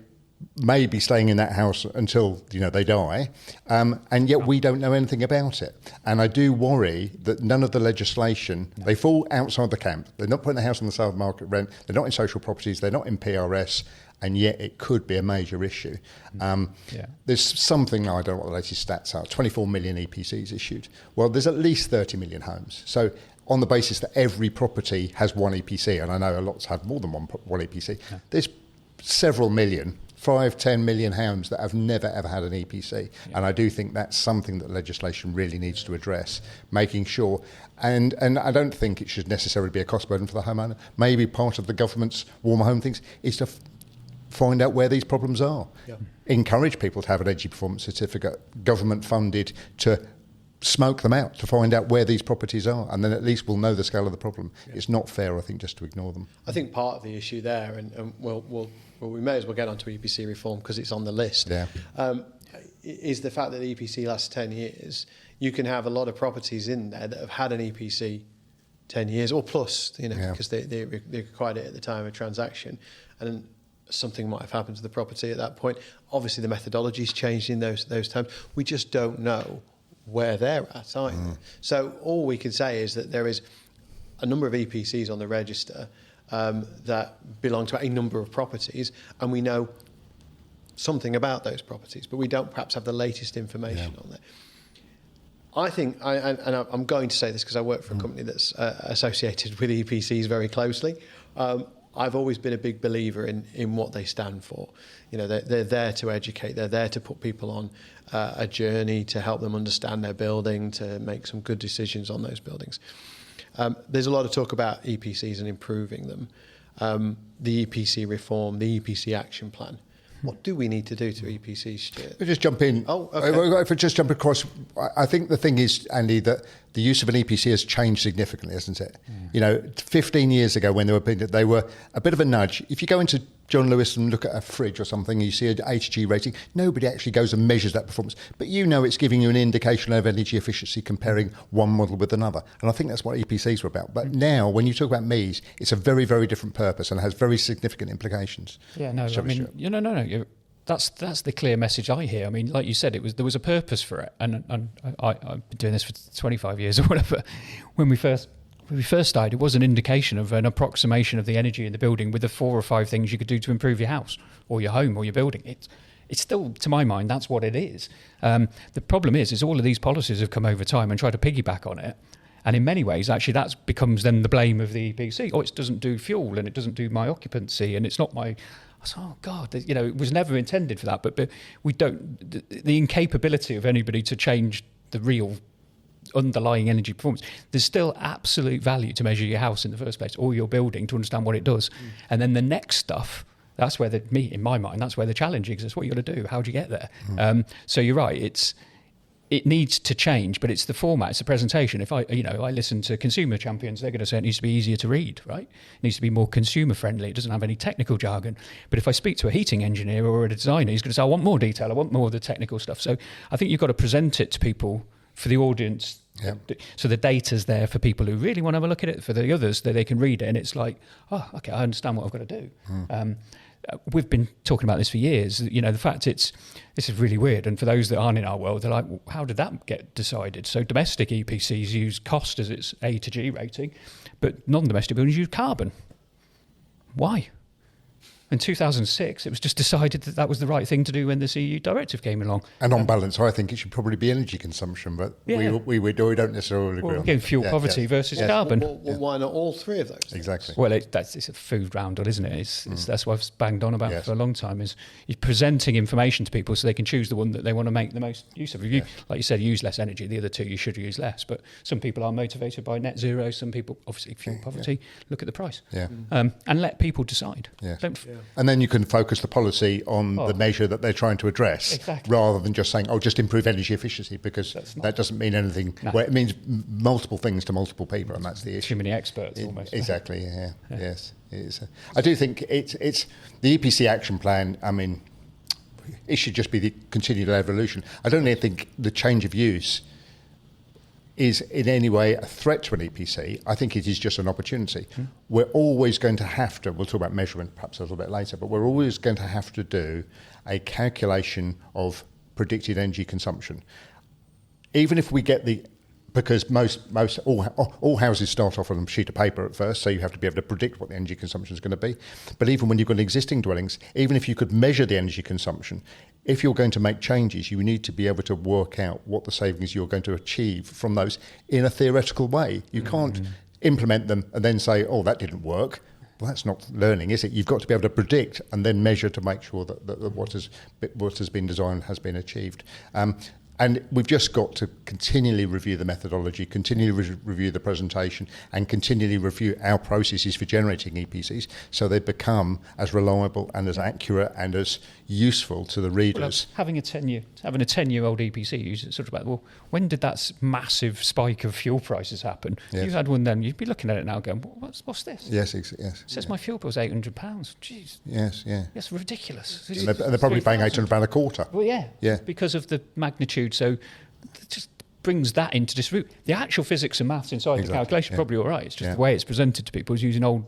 may be staying in that house until they die, and yet we don't know anything about it. And I do worry that none of the legislation, they fall outside the camp. They're not putting the house on the sale market rent, they're not in social properties, they're not in PRS, and yet it could be a major issue. There's something, I don't know what the latest stats are, 24 million EPCs issued. Well, there's at least 30 million homes. So on the basis that every property has one EPC, and I know a lot's have more than one EPC, there's several million, 5-10 million homes that have never ever had an EPC, and I do think that's something that legislation really needs to address, making sure, and I don't think it should necessarily be a cost burden for the homeowner. Maybe part of the government's warmer home things is to find out where these problems are, encourage people to have an energy performance certificate, government funded, to smoke them out to find out where these properties are, and then at least we'll know the scale of the problem. It's not fair, I think, just to ignore them. I think part of the issue there, and we may as well get onto EPC reform because it's on the list. is the fact that the EPC lasts 10 years. You can have a lot of properties in there that have had an EPC 10 years or plus, because they required it at the time of transaction, and something might have happened to the property at that point. Obviously, the methodology's changed in those times. We just don't know where they're at either. So all we can say is that there is a number of EPCs on the register that belong to a number of properties, and we know something about those properties, but we don't perhaps have the latest information on there. I think, and I'm going to say this because I work for a company that's associated with EPCs very closely. I've always been a big believer in what they stand for. They're there to educate. They're there to put people on a journey to help them understand their building, to make some good decisions on those buildings. There's a lot of talk about EPCs and improving them. The EPC reform, the EPC action plan. What do we need to do to EPCs, Stuart? If I just jump in. Oh, okay. If I just jump across, I think the thing is, Andy, that the use of an EPC has changed significantly, hasn't it? 15 years ago when they were a bit of a nudge. If you go into John Lewis and look at a fridge or something, you see an HG rating, nobody actually goes and measures that performance. But it's giving you an indication of energy efficiency comparing one model with another. And I think that's what EPCs were about. But now, when you talk about MEES, it's a very, very different purpose and has very significant implications. Yeah, no, no. That's the clear message I hear. I mean, like you said, there was a purpose for it. And I've been doing this for 25 years or whatever. When we first started, it was an indication of an approximation of the energy in the building with the 4 or 5 things you could do to improve your house or your home or your building. It's still, to my mind, that's what it is. The problem is all of these policies have come over time and tried to piggyback on it. And in many ways, actually, that becomes then the blame of the EPC. Oh, it doesn't do fuel and it doesn't do my occupancy and it's not my... Oh God! It was never intended for that. But we don't. The incapability of anybody to change the real underlying energy performance. There's still absolute value to measure your house in the first place or your building to understand what it does, and then the next stuff. That's where in my mind, that's where the challenge exists. What you got to do? How do you get there? So you're right. It needs to change, but it's the format, it's the presentation. If I listen to consumer champions, they're going to say it needs to be easier to read, right? It needs to be more consumer friendly. It doesn't have any technical jargon. But if I speak to a heating engineer or a designer, he's going to say, I want more detail. I want more of the technical stuff. So I think you've got to present it to people for the audience. Yeah. So the data's there for people who really want to have a look at it. For the others, that they can read it and it's like, oh, okay, I understand what I've got to do. We've been talking about this for years. The fact this is really weird. And for those that aren't in our world, they're like, well, how did that get decided? So domestic EPCs use cost as its A to G rating, but non-domestic buildings use carbon. Why? In 2006, it was just decided that was the right thing to do when this EU directive came along. And on balance, I think it should probably be energy consumption, but we don't necessarily agree on that. Fuel poverty versus carbon. Well, why not all 3 of those things? Exactly. Well, it's a food roundel, isn't it? That's what I've banged on about for a long time, is you're presenting information to people so they can choose the one that they want to make the most use of. If you, like you said, use less energy, the other 2 you should use less. But some people are motivated by net zero, some people, obviously, fuel poverty. Look at the price. Yeah. And let people decide. Yeah. And then you can focus the policy on the measure that they're trying to address, rather than just saying, just improve energy efficiency, because that doesn't mean anything. No. Well, it means multiple things to multiple people, and that's the issue. Too many experts, almost. Exactly, yes. It is. I do think it's the EPC action plan, I mean, it should just be the continued evolution. I don't even think the change of use is in any way a threat to an EPC. I think it is just an opportunity. We're always going to have to, we'll talk about measurement perhaps a little bit later, but we're always going to have to do a calculation of predicted energy consumption. Even if we get because all houses start off on a sheet of paper at first, so you have to be able to predict what the energy consumption is going to be. But even when you've got existing dwellings, even if you could measure the energy consumption, if you're going to make changes, you need to be able to work out what the savings you're going to achieve from those in a theoretical way. You can't implement them and then say, that didn't work. Well, that's not learning, is it? You've got to be able to predict and then measure to make sure that what has been designed has been achieved. And we've just got to continually review the methodology, continually review the presentation, and continually review our processes for generating EPCs so they become as reliable and as accurate and as useful to the readers. Well, having a 10-year-old EPC, you sort of about, well, when did that massive spike of fuel prices happen? Yes. If you had one then, you'd be looking at it now going, what's this? Yes. It says my fuel bill's £800. Jeez. Yes, yeah. That's ridiculous. And they're probably paying £800 a quarter. Well, yeah. Yeah. Because of the magnitude. So it just brings that into disrepute. The actual physics and maths inside the calculation probably all right. It's just the way it's presented to people is using old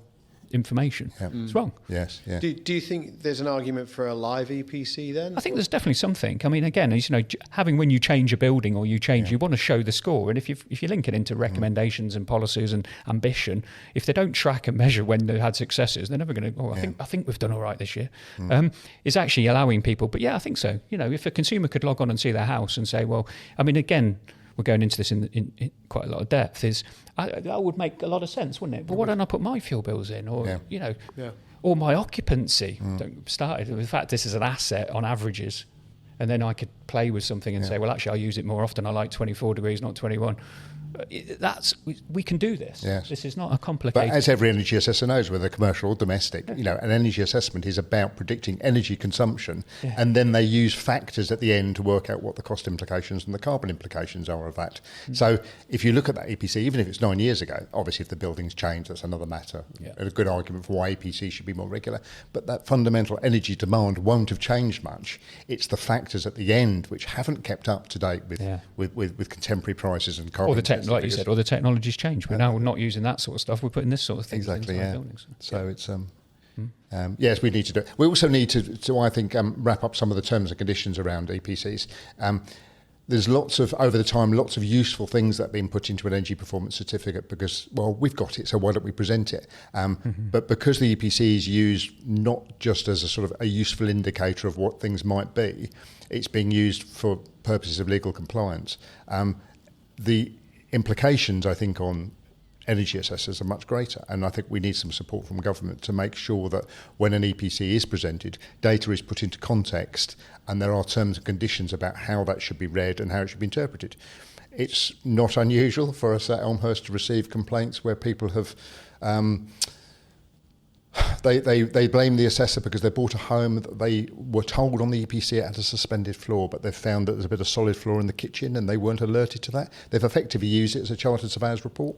information. Yeah. It's wrong. Yes, yeah. Do you think there's an argument for a live EPC then? I think there's definitely something. I mean, again, as you know, having when you change a building or you want to show the score, and if you link it into recommendations and policies and ambition, if they don't track and measure when they had successes, they're never going to. I think we've done all right this year. Is actually allowing people. But yeah, I think so. You know, if a consumer could log on and see their house and say, well, I mean, again, we're going into this in quite a lot of depth, that would make a lot of sense, wouldn't it? But why don't I put my fuel bills in? Or, or my occupancy. Don't start it with the fact this is an asset on averages. And then I could play with something and say, well, actually, I'll use it more often. I like 24 degrees, not 21. We can do this. Yes. This is not a complicated... But as every energy assessor knows, whether commercial or domestic, you know, an energy assessment is about predicting energy consumption, and then they use factors at the end to work out what the cost implications and the carbon implications are of that. So if you look at that EPC, even if it's 9 years ago, obviously if the building's changed, that's another matter. A good argument for why EPC should be more regular. But that fundamental energy demand won't have changed much. It's the factors at the end which haven't kept up to date with contemporary prices and carbon. Or like you said, or the technology's changed. We're now not using that sort of stuff. We're putting this sort of thing into our buildings. So it's yes, we need to do it. We also need to I think, wrap up some of the terms and conditions around EPCs. There's lots of useful things that have been put into an energy performance certificate because, well, we've got it, so why don't we present it? But because the EPC is used not just as a sort of a useful indicator of what things might be, it's being used for purposes of legal compliance. The implications, I think, on energy assessors are much greater, and I think we need some support from government to make sure that when an EPC is presented, data is put into context and there are terms and conditions about how that should be read and how it should be interpreted. It's not unusual for us at Elmhurst to receive complaints where people have They blame the assessor because they bought a home that they were told on the EPC it had a suspended floor, but they've found that there's a bit of solid floor in the kitchen and they weren't alerted to that. They've effectively used it as a chartered surveyor's report.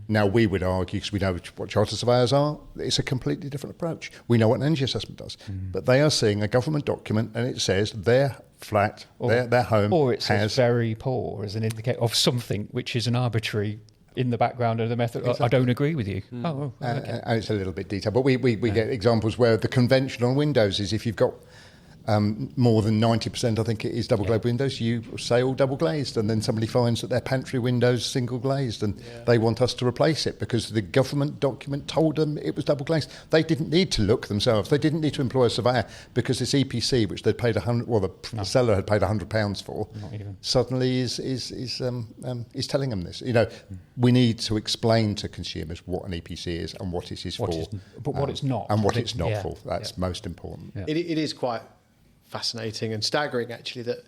Now, we would argue, because we know what chartered surveyors are, it's a completely different approach. We know what an energy assessment does. But they are seeing a government document and it says their flat, their home or it says very poor as an indicator of something which is an arbitrary in the background of the method. Exactly. I don't agree with you. Okay. And it's a little bit detailed, but we get examples where the convention on windows is if you've got more than 90%, I think it is double glazed windows, you say all double glazed, and then somebody finds that their pantry window's single glazed and they want us to replace it because the government document told them it was double glazed. They didn't need to look themselves. They didn't need to employ a surveyor because this EPC, which they'd paid the seller had paid £100 for, suddenly is telling them this. You know, we need to explain to consumers what an EPC is and what it is for, but what it's not, and what it's not for. That's most important. It is quite fascinating and staggering, actually, that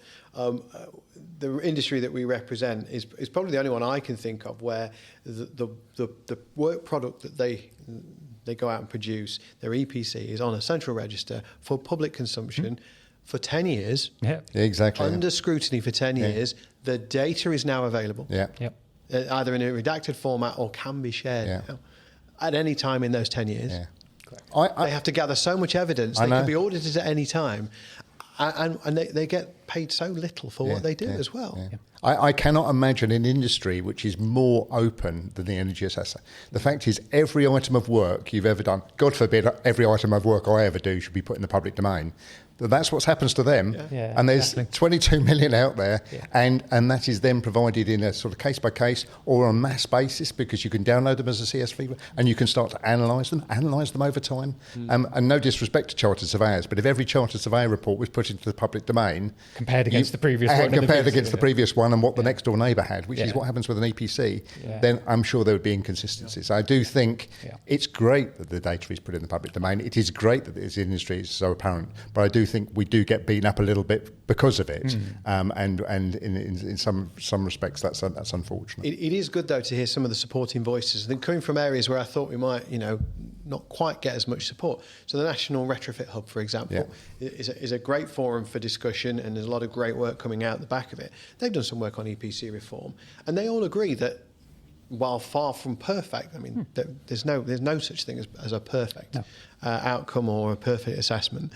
the industry that we represent is probably the only one I can think of where the work product that they go out and produce, their EPC, is on a central register for public consumption for 10 years. Exactly. Under scrutiny for 10 years. The data is now available. Either in a redacted format or can be shared at any time in those 10 years. They have to gather so much evidence. They can be audited at any time. And they get paid so little for what they do as well. I cannot imagine an industry which is more open than the energy assessor. The fact is, every item of work you've ever done, God forbid every item of work I ever do should be put in the public domain. But that's what happens to them. And there's 22 million out there, and that is then provided in a sort of case-by-case or on a mass basis because you can download them as a CSV and you can start to analyse them over time. And no disrespect to chartered surveyors, but if every chartered surveyor report was put into the public domain... Compared against the previous one. Compared against the previous one and what the next door neighbour had, which is what happens with an EPC, then I'm sure there would be inconsistencies. I do think it's great that the data is put in the public domain. It is great that this industry is so apparent, but I do think we do get beaten up a little bit because of it, and in some respects that's unfortunate. It is good though to hear some of the supporting voices. I think coming from areas where I thought we might, not quite get as much support. So the National Retrofit Hub, for example, is a great forum for discussion, and there's a lot of great work coming out the back of it. They've done some work on EPC reform, and they all agree that while far from perfect, I mean, there's no such thing as a perfect outcome or a perfect assessment.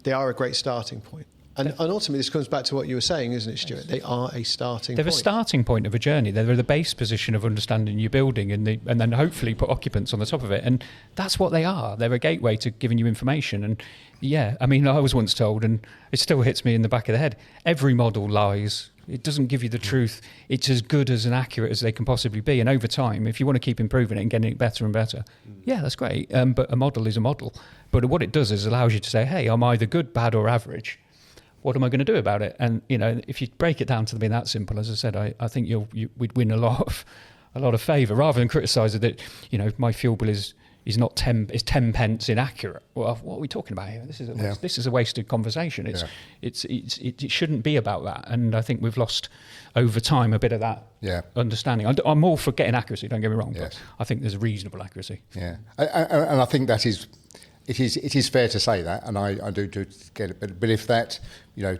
They are a great starting point. And ultimately, this comes back to what you were saying, isn't it, Stuart? They are a starting point. They're a starting point of a journey. They're the base position of understanding your building, and then hopefully put occupants on the top of it. And that's what they are. They're a gateway to giving you information. And I was once told, and it still hits me in the back of the head, every model lies. It doesn't give you the truth. It's as good as and accurate as they can possibly be. And over time, if you want to keep improving it and getting it better and better, that's great. But a model is a model. But what it does is allows you to say, hey, I'm either good, bad, or average. What am I going to do about it? And if you break it down to being that simple, as I said, I think we'd win a lot of favour rather than criticise it that my fuel bill is not 10 pence inaccurate. Well, what are we talking about here? This is a wasted conversation. It shouldn't be about that. And I think we've lost over time a bit of that understanding. I'm all for getting accuracy. Don't get me wrong, but I think there's reasonable accuracy. Yeah, and I think that is. It is fair to say that, and I do get it. But if that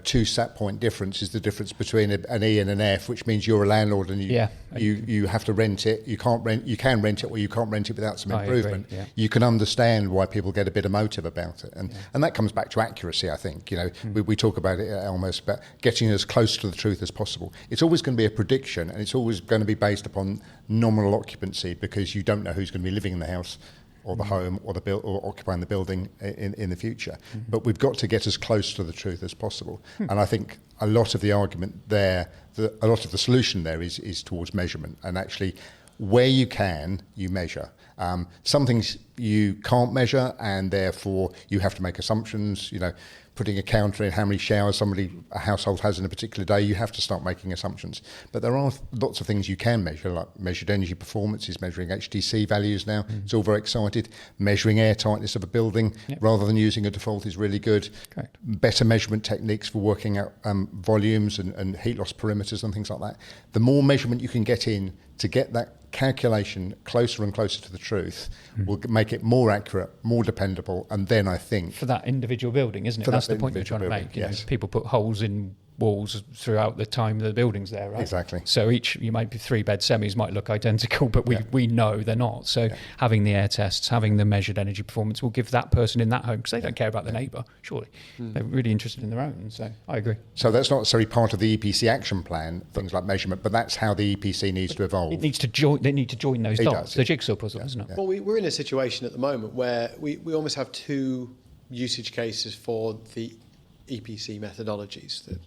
2 sat point difference is the difference between an E and an F, which means you're a landlord and you have to rent it. You can rent it, or you can't rent it without some improvement. You can understand why people get a bit emotive about it, and that comes back to accuracy. I think we talk about it at Elmhurst, about getting as close to the truth as possible. It's always going to be a prediction, and it's always going to be based upon nominal occupancy, because you don't know who's going to be living in the house or the home or or occupying the building in the future. But we've got to get as close to the truth as possible. And I think a lot of the argument there, a lot of the solution there is towards measurement. And actually, where you can, you measure. Some things you can't measure, and therefore you have to make assumptions. Putting a counter in how many showers a household has in a particular day, you have to start making assumptions. But there are lots of things you can measure, like measured energy performance is measuring HTC values now. It's all very excited. Measuring air tightness of a building rather than using a default is really good. Correct. Better measurement techniques for working out volumes and heat loss perimeters and things like that. The more measurement you can get in to get that calculation closer and closer to the truth will make it more accurate, more dependable, and then I think... For that individual building, isn't it? That's the point you're trying to make. Yes. People put holes in walls throughout the time the building's there, right? Exactly. So you might be 3-bed semis might look identical, but we know they're not. So having the air tests, having the measured energy performance will give that person in that home, because they don't care about the neighbour, surely. They're really interested in their own, so I agree. So that's not necessarily part of the EPC action plan, things like measurement, but that's how the EPC needs to evolve. It needs to join. They need to join those dots, the jigsaw puzzle, isn't it? Well, we're in a situation at the moment where we almost have 2 usage cases for the EPC methodologies.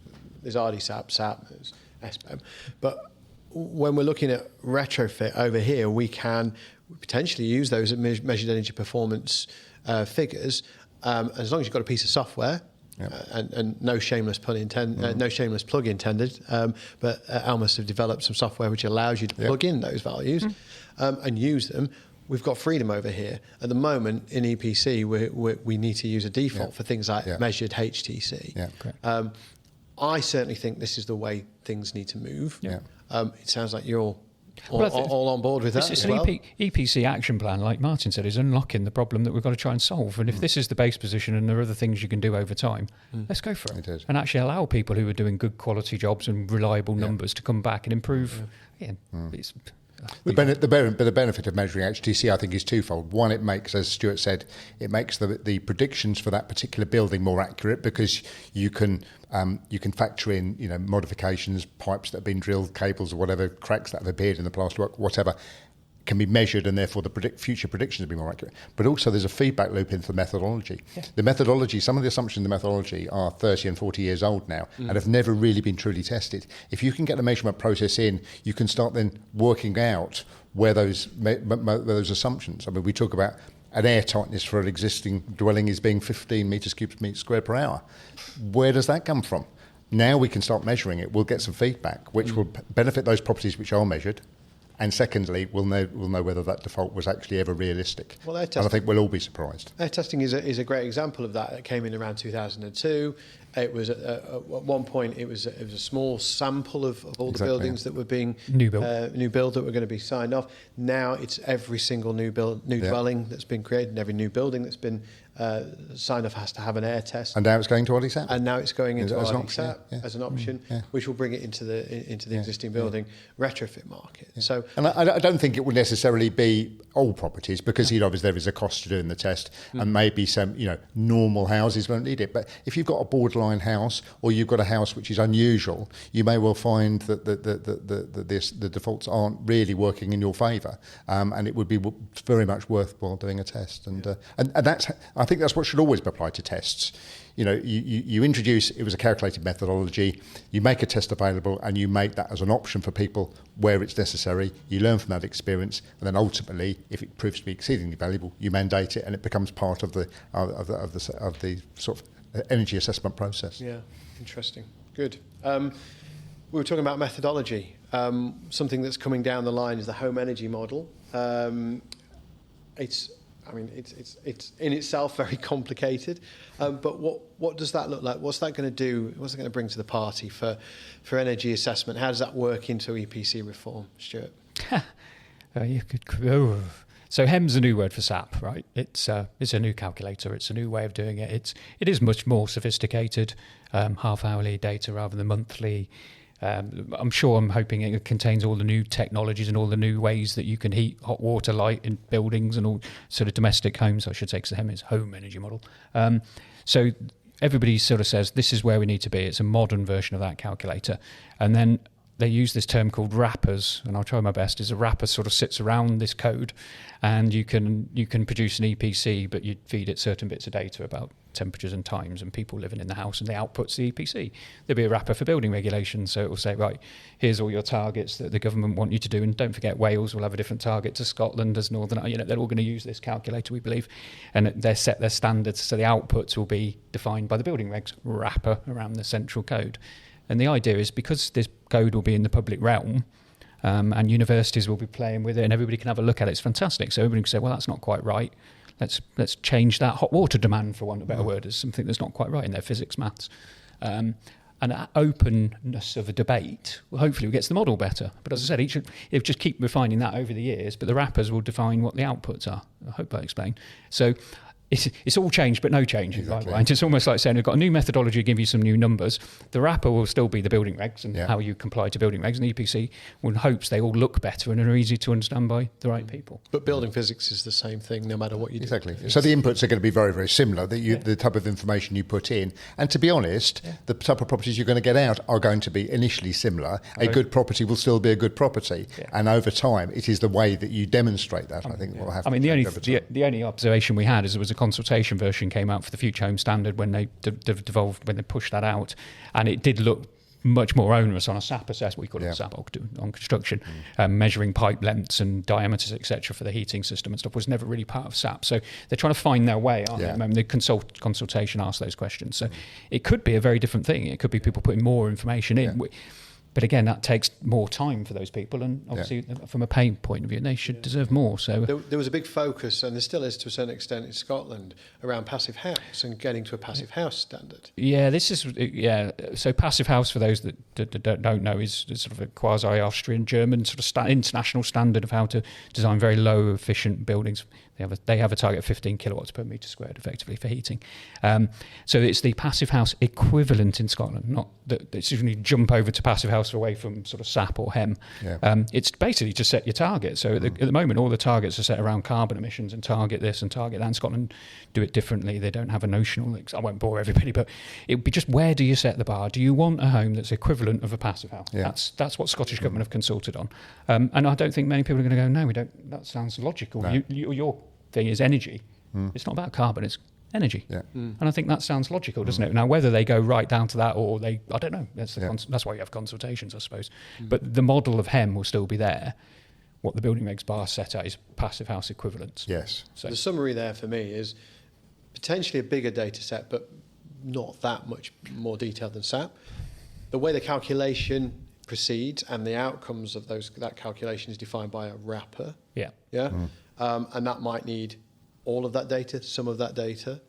There's RDSAP, SAP, there's SPEM. But when we're looking at retrofit over here, we can potentially use those measured energy performance figures, as long as you've got a piece of software. And no shameless plug intended. But Elmhurst have developed some software which allows you to plug in those values and use them. We've got freedom over here. At the moment in EPC, we need to use a default for things like measured HTC. Yeah, correct. I certainly think this is the way things need to move. Yeah. It sounds like you're all on board with that. It's an EPC action plan, like Martyn said, is unlocking the problem that we've got to try and solve. And if this is the base position and there are other things you can do over time, let's go for it. It is. And actually allow people who are doing good quality jobs and reliable numbers to come back and improve. The benefit of measuring HTC, I think, is twofold. One, it makes, as Stuart said, it makes the predictions for that particular building more accurate, because you can factor in modifications, pipes that have been drilled, cables or whatever, cracks that have appeared in the plasterwork, whatever, can be measured, and therefore the future predictions will be more accurate. But also there's a feedback loop into the methodology. Yeah. The methodology, some of the assumptions in the methodology are 30 and 40 years old now and have never really been truly tested. If you can get the measurement process in, you can start then working out where those assumptions. I mean, we talk about an air tightness for an existing dwelling is being 15 metres cubed metre square per hour. Where does that come from? Now we can start measuring it. We'll get some feedback, which will benefit those properties which are measured, And secondly, we'll know whether that default was actually ever realistic. Well, and I think we'll all be surprised. Air testing is a great example of that. It came in around 2002. It was at one point it was a small sample of all the buildings that were being new build that were going to be signed off. Now it's every single new dwelling that's been created, and every new building that's been signed off has to have an air test. And now it's going to RDSAP. And now it's going into as RDSAP as an option, which will bring it into the existing building retrofit market. So, and I don't think it will necessarily be all properties, because there is a cost to doing the test, and maybe some normal houses won't need it. But if you've got a borderline house, or you've got a house which is unusual, you may well find that the defaults aren't really working in your favour, and it would be very much worthwhile doing a test. And that's, I think that's what should always be applied to tests. You introduce, it was a calculated methodology, you make a test available, and you make that as an option for people where it's necessary. You learn from that experience, and then ultimately, if it proves to be exceedingly valuable, you mandate it, and it becomes part of the sort of energy assessment process. Yeah, interesting. Good. We were talking about methodology. Something that's coming down the line is the home energy model. It's in itself very complicated, but what does that look like? What's that going to do? What's it going to bring to the party for energy assessment? How does that work into EPC reform, Stuart? So HEM's a new word for SAP, right? It's a new calculator. It's a new way of doing it. It is much more sophisticated, half-hourly data rather than monthly. I'm hoping it contains all the new technologies and all the new ways that you can heat hot water, light in buildings and all sort of domestic homes, I should say, because the HEM is home energy model. So everybody sort of says this is where we need to be. It's a modern version of that calculator. And then they use this term called wrappers, and I'll try my best. Is a wrapper sort of sits around this code, and you can produce an EPC, but you feed it certain bits of data about temperatures and times and people living in the house, and the output's the EPC. There'll be a wrapper for building regulations, so it will say, right, here's all your targets that the government want you to do, and don't forget Wales will have a different target to Scotland as Northern. They're all going to use this calculator, we believe, and they set their standards, so the outputs will be defined by the building regs wrapper around the central code. And the idea is, because this code will be in the public realm, and universities will be playing with it, and everybody can have a look at it, it's fantastic. So everybody can say, well, that's not quite right. Let's change that hot water demand, for want of a better word, as something that's not quite right in their physics, maths. And that openness of a debate, well, hopefully it gets the model better. But as I said, it just keep refining that over the years, but the wrappers will define what the outputs are. I hope I explain. So it's all change, but no change. Exactly. Right? It's almost like saying we've got a new methodology to give you some new numbers. The wrapper will still be the building regs and how you comply to building regs, and the EPC will hopes they all look better and are easy to understand by the right people. But building physics is the same thing no matter what you do. Exactly. So the inputs are going to be very, very similar, the type of information you put in. And to be honest, the type of properties you're going to get out are going to be initially similar. A good property will still be a good property. Yeah. And over time, it is the way that you demonstrate that, I think, will happen. The only observation we had is there was a consultation version came out for the Future Home Standard when they devolved, when they pushed that out, and it did look much more onerous on a SAP assessment. We call it SAP on construction, measuring pipe lengths and diameters, etc., for the heating system and stuff was never really part of SAP. So they're trying to find their way, aren't they? I mean, the consultation asked those questions. So it could be a very different thing. It could be people putting more information in. But again, that takes more time for those people, and obviously from a pay point of view, they should deserve more. So there was a big focus, and there still is to a certain extent in Scotland, around passive house and getting to a passive house standard. So passive house, for those that don't know, is sort of a quasi-Austrian German sort of international standard of how to design very low efficient buildings. They have a target of 15 kilowatts per metre squared, effectively, for heating. So it's the passive house equivalent in Scotland, not that it's usually jump over to passive house away from sort of SAP or HEM. It's basically to set your target. So at the moment, all the targets are set around carbon emissions and target this and target that. And Scotland do it differently. They don't have a notional. I won't bore everybody, but it would be just, where do you set the bar? Do you want a home that's equivalent of a passive house? That's what Scottish Government have consulted on. And I don't think many people are going to go, no, we don't. That sounds logical. No. Your thing is energy. It's not about carbon, it's energy. And I think that sounds logical, doesn't it? Now, whether they go right down to that or I don't know. That's why you have consultations, I suppose. But the model of HEM will still be there. What the building regs bar set out is passive house equivalents. Yes. So the summary there for me is potentially a bigger data set, but not that much more detailed than SAP. The way the calculation proceeds, and the outcomes of that calculation is defined by a wrapper. Yeah. Yeah. And that might need all of that data, some of that data.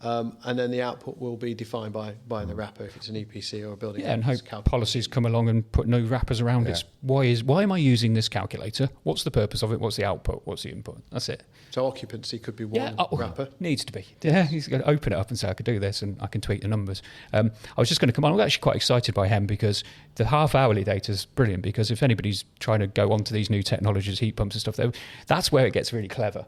And then the output will be defined by the wrapper if it's an EPC or a building. Yeah, and hope policies come along and put no wrappers around it. Why am I using this calculator? What's the purpose of it? What's the output? What's the input? That's it. So occupancy could be one wrapper. Needs to be. Yeah, he's going to open it up and say, I could do this and I can tweak the numbers. I was just going to come on. I'm actually quite excited by HEM because the half-hourly data is brilliant, because if anybody's trying to go onto these new technologies, heat pumps and stuff, that's where it gets really clever.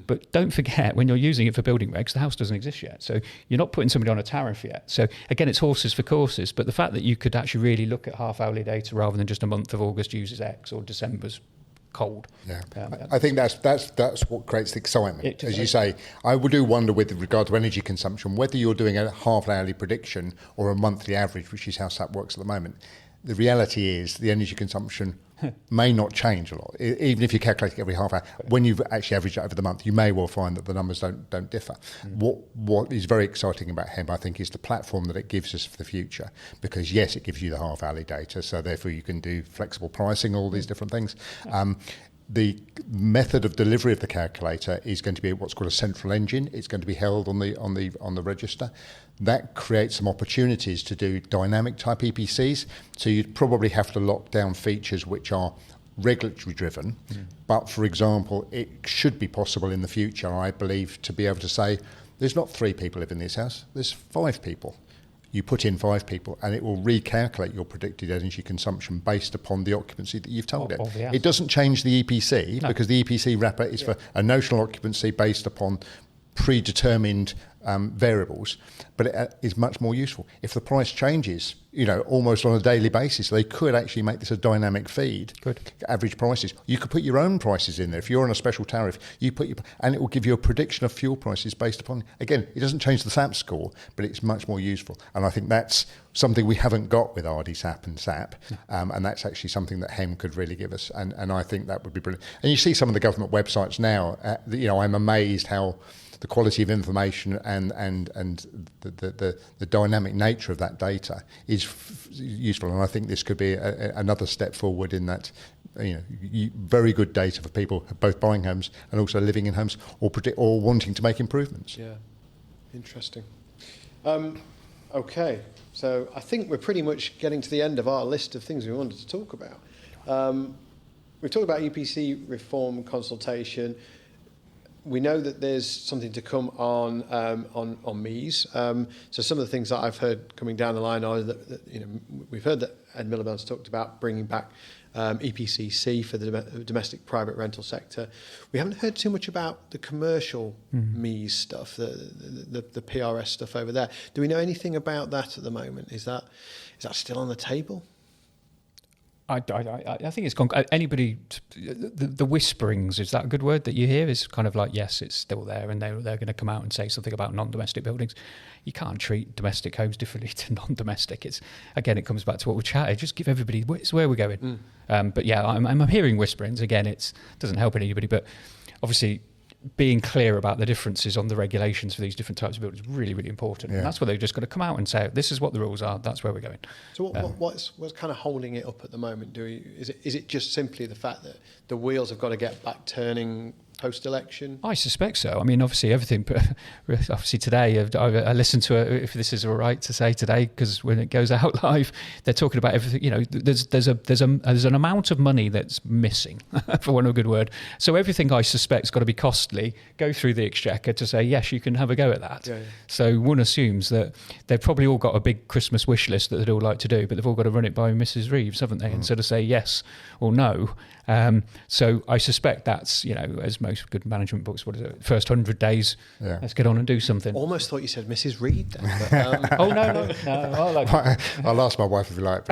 But don't forget, when you're using it for building regs, the house doesn't exist yet. So you're not putting somebody on a tariff yet. So again, it's horses for courses. But the fact that you could actually really look at half-hourly data rather than just a month of August uses X or December's cold. Yeah, I think that's what creates the excitement. As you say, I do wonder with regard to energy consumption, whether you're doing a half-hourly prediction or a monthly average, which is how SAP works at the moment. The reality is the energy consumption may not change a lot, even if you calculate it every half hour. When you've actually averaged it over the month, you may well find that the numbers don't differ. What is very exciting about HEM, I think, is the platform that it gives us for the future. Because yes, it gives you the half-hourly data, so therefore you can do flexible pricing, all these different things. The method of delivery of the calculator is going to be what's called a central engine. It's going to be held on the register. That creates some opportunities to do dynamic type EPCs. So you'd probably have to lock down features which are regulatory driven. But for example, it should be possible in the future, I believe, to be able to say, there's not 3 people live in this house, there's 5 people. You put in 5 people and it will recalculate your predicted energy consumption based upon the occupancy that you've told it. It doesn't change the EPC because the EPC wrapper is for a notional occupancy based upon predetermined variables, but it is much more useful. If the price changes, almost on a daily basis, they could actually make this a dynamic feed. Good. Average prices. You could put your own prices in there. If you're on a special tariff, and it will give you a prediction of fuel prices based upon, again, it doesn't change the SAP score, but it's much more useful. And I think that's something we haven't got with RDSAP and SAP, and that's actually something that HEM could really give us. And I think that would be brilliant. And you see some of the government websites now, I'm amazed how the quality of information and the dynamic nature of that data is useful, and I think this could be another step forward in that. Very good data for people both buying homes and also living in homes or wanting to make improvements. Yeah, interesting. Okay, so I think we're pretty much getting to the end of our list of things we wanted to talk about. We've talked about EPC reform consultation. We know that there's something to come on MEES. So some of the things that I've heard coming down the line are that we've heard that Ed Miliband's talked about bringing back EPCC for the domestic private rental sector. We haven't heard too much about the commercial MEES stuff, the PRS stuff over there. Do we know anything about that at the moment? Is that still on the table? I think it's gone. Anybody, the whisperings, is that a good word that you hear? Is kind of like, yes, it's still there, and they're going to come out and say something about non-domestic buildings. You can't treat domestic homes differently to non-domestic. It comes back to what we chatted. Just give everybody, it's where we're going. But yeah, I'm hearing whisperings. Again, it doesn't help anybody, but obviously being clear about the differences on the regulations for these different types of buildings is really, really important. Yeah. And that's where they've just got to come out and say, this is what the rules are, that's where we're going. So what's kind of holding it up at the moment? Is it just simply the fact that the wheels have got to get back turning post-election? I suspect so. I mean, obviously everything, but obviously today, I listened to it, if this is all right to say today, because when it goes out live, they're talking about everything. There's an amount of money that's missing, for want of a good word. So everything I suspect has got to be costly, go through the exchequer to say, yes, you can have a go at that. Yeah. So one assumes that they've probably all got a big Christmas wish list that they'd all like to do, but they've all got to run it by Mrs. Reeves, haven't they? And sort of say yes or no. So I suspect that's, as most good management books, what is it, first 100 days, let's get on and do something. Almost thought you said Mrs. Reed then. But, oh, no. I'll ask my wife if you like.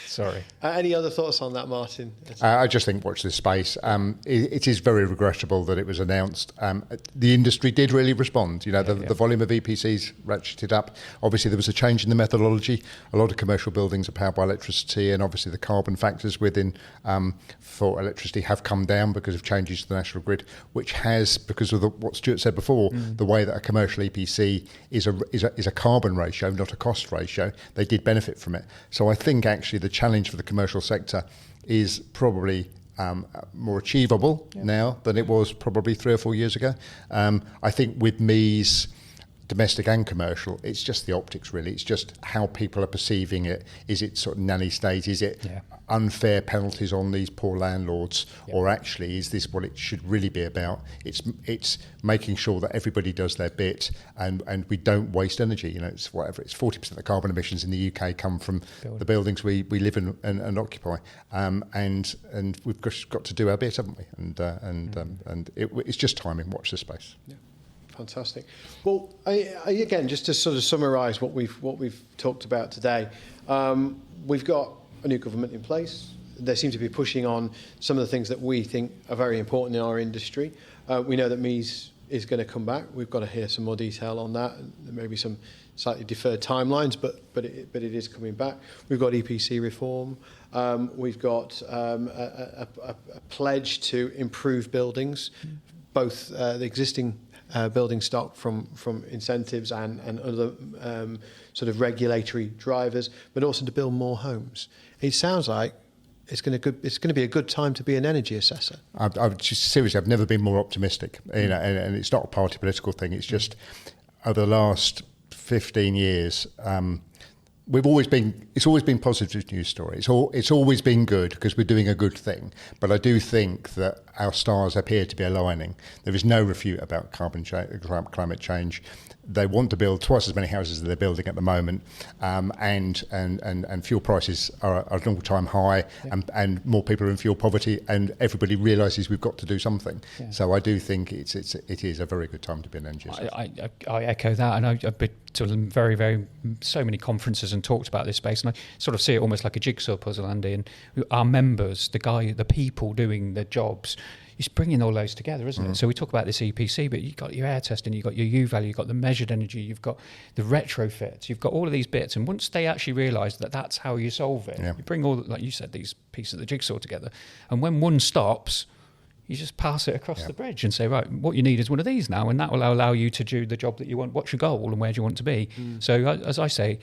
Sorry. Any other thoughts on that, Martyn? I just think watch this space. It is very regrettable that it was announced. The industry did really respond. The volume of EPCs ratcheted up. Obviously, there was a change in the methodology. A lot of commercial buildings are powered by electricity, and obviously the carbon factors within billion for electricity have come down because of changes to the national grid, which has, because of what Stuart said before, the way that a commercial EPC is a carbon ratio, not a cost ratio, they did benefit from it. So I think actually the challenge for the commercial sector is probably more achievable now than it was probably 3 or 4 years ago. I think with MEES, domestic and commercial, it's just the optics really. It's just how people are perceiving it. Is it sort of nanny state? Is it unfair penalties on these poor landlords? Or actually is this what it should really be about? It's making sure that everybody does their bit and we don't waste energy. You know, it's whatever, it's 40% of the carbon emissions in the UK come from the buildings we live in and occupy. And we've just got to do our bit, haven't we? And it's just timing. Watch this space. Yeah. Fantastic. Well, again, just to sort of summarise what we've talked about today, we've got a new government in place. They seem to be pushing on some of the things that we think are very important in our industry. We know that MEES is going to come back. We've got to hear some more detail on that. There may be some slightly deferred timelines, but it is coming back. We've got EPC reform. We've got a pledge to improve buildings, both the existing building stock from incentives and other sort of regulatory drivers, but also to build more homes. It sounds like it's going to be a good time to be an energy assessor. Seriously, I've never been more optimistic. You know, and it's not a party political thing. It's just over the last 15 years. It's always been positive news story. It's always been good because we're doing a good thing. But I do think that our stars appear to be aligning. There is no refute about climate change. They want to build twice as many houses as they're building at the moment, and fuel prices are at an all-time high, and more people are in fuel poverty, and everybody realises we've got to do something. Yeah. So I do think it is a very good time to be an energy assessor. I echo that, and I've been to very so many conferences and talked about this space, and I sort of see it almost like a jigsaw puzzle, Andy. And our members, the people doing the jobs. It's bringing all those together, isn't it? So we talk about this EPC, but you've got your air testing, you've got your U value, you've got the measured energy, you've got the retrofits, you've got all of these bits. And once they actually realise that that's how you solve it, you bring all, like you said, these pieces of the jigsaw together. And when one stops, you just pass it across the bridge and say, right, what you need is one of these now, and that will allow you to do the job that you want. What's your goal and where do you want to be? So as I say,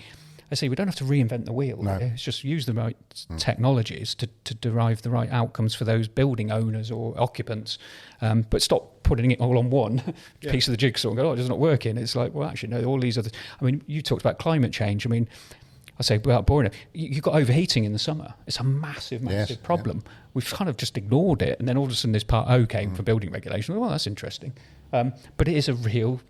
we don't have to reinvent the wheel. No. It's just use the right technologies to derive the right outcomes for those building owners or occupants. But stop putting it all on one piece of the jigsaw and go, it's not working. It's like, well, actually, no, all these other... I mean, you talked about climate change. I mean, I say, without boring it, you've got overheating in the summer. It's a massive problem. We've kind of just ignored it. And then all of a sudden this Part O came for building regulation. Well, that's interesting. But it is a real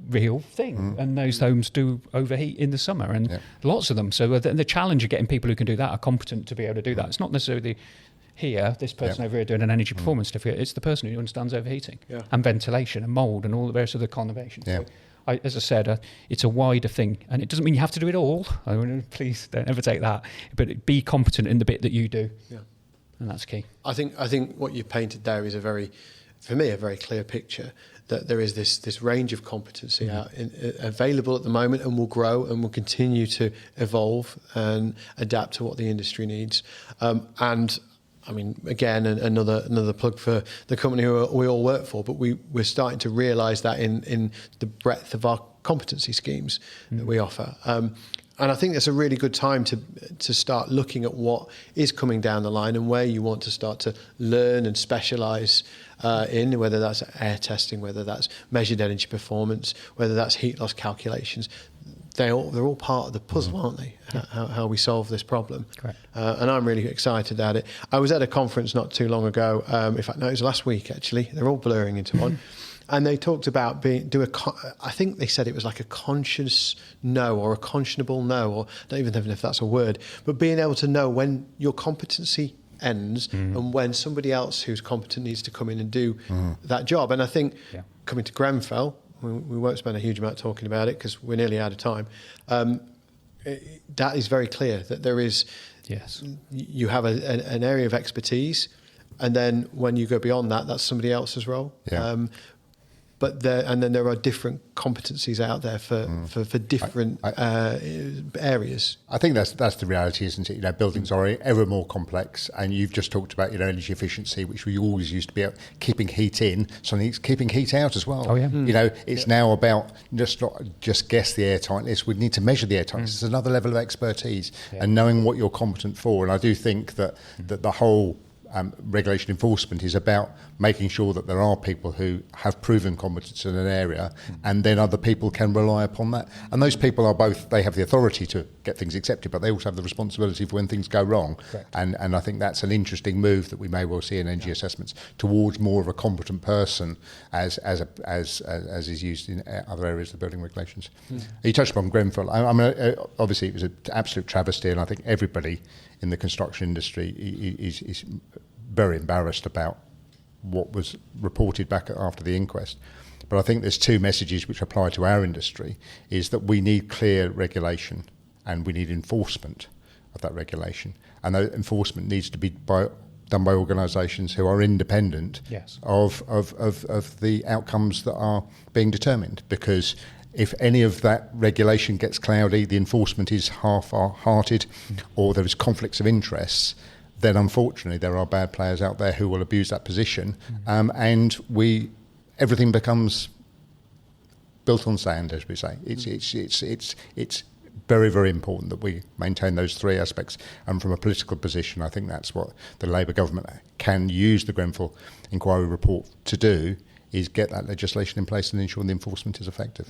thing, and those homes do overheat in the summer, and lots of them. So the challenge of getting people who can do that are competent to be able to do that. It's not necessarily this person over here doing an energy performance certificate. It's the person who understands overheating and ventilation and mould and all the various other conservation. So as I said, it's a wider thing, and it doesn't mean you have to do it all. Please don't ever take that. But be competent in the bit that you do, and that's key. I think what you painted there is a very clear picture. That there is this range of competency available at the moment, and will grow and will continue to evolve and adapt to what the industry needs. And I mean, again, another plug for the company we all work for, but we're starting to realise that in the breadth of our competency schemes that we offer. And I think that's a really good time to start looking at what is coming down the line and where you want to start to learn and specialise in, whether that's air testing, whether that's measured energy performance, whether that's heat loss calculations. They're all part of the puzzle, aren't they? How we solve this problem. Correct. And I'm really excited at it. I was at a conference not too long ago. In fact, no, it was last week actually. They're all blurring into one. And they talked about I think they said it was like a conscious no or a conscionable no, or I don't even know if that's a word, but being able to know when your competency ends and when somebody else who's competent needs to come in and do that job. And I think coming to Grenfell, we won't spend a huge amount talking about it because we're nearly out of time. That is very clear that there is, you have an area of expertise, and then when you go beyond that, that's somebody else's role. but then there are different competencies out there for different areas. I think that's the reality, isn't it? Buildings are ever more complex, and you've just talked about energy efficiency, which we always used to be about keeping heat in. Suddenly it's keeping heat out as well. Oh yeah. It's now about not just guess the air tightness. We need to measure the air tightness. It's another level of expertise and knowing what you're competent for. And I do think that the whole regulation enforcement is about making sure that there are people who have proven competence in an area, and then other people can rely upon that. And those people are they have the authority to get things accepted, but they also have the responsibility for when things go wrong. And I think that's an interesting move that we may well see in energy assessments towards more of a competent person as is used in other areas of the building regulations. You touched upon Grenfell. I mean, obviously it was an absolute travesty, and I think everybody in the construction industry is very embarrassed about what was reported back after the inquest. But I think there's two messages which apply to our industry, is that we need clear regulation and we need enforcement of that regulation. And that enforcement needs to be done by organisations who are independent of the outcomes that are being determined. Because if any of that regulation gets cloudy, the enforcement is half-hearted, or there is conflicts of interests, then unfortunately there are bad players out there who will abuse that position, and everything becomes built on sand, as we say. It's very, very important that we maintain those three aspects. And from a political position, I think that's what the Labour government can use the Grenfell inquiry report to do, is get that legislation in place and ensure the enforcement is effective.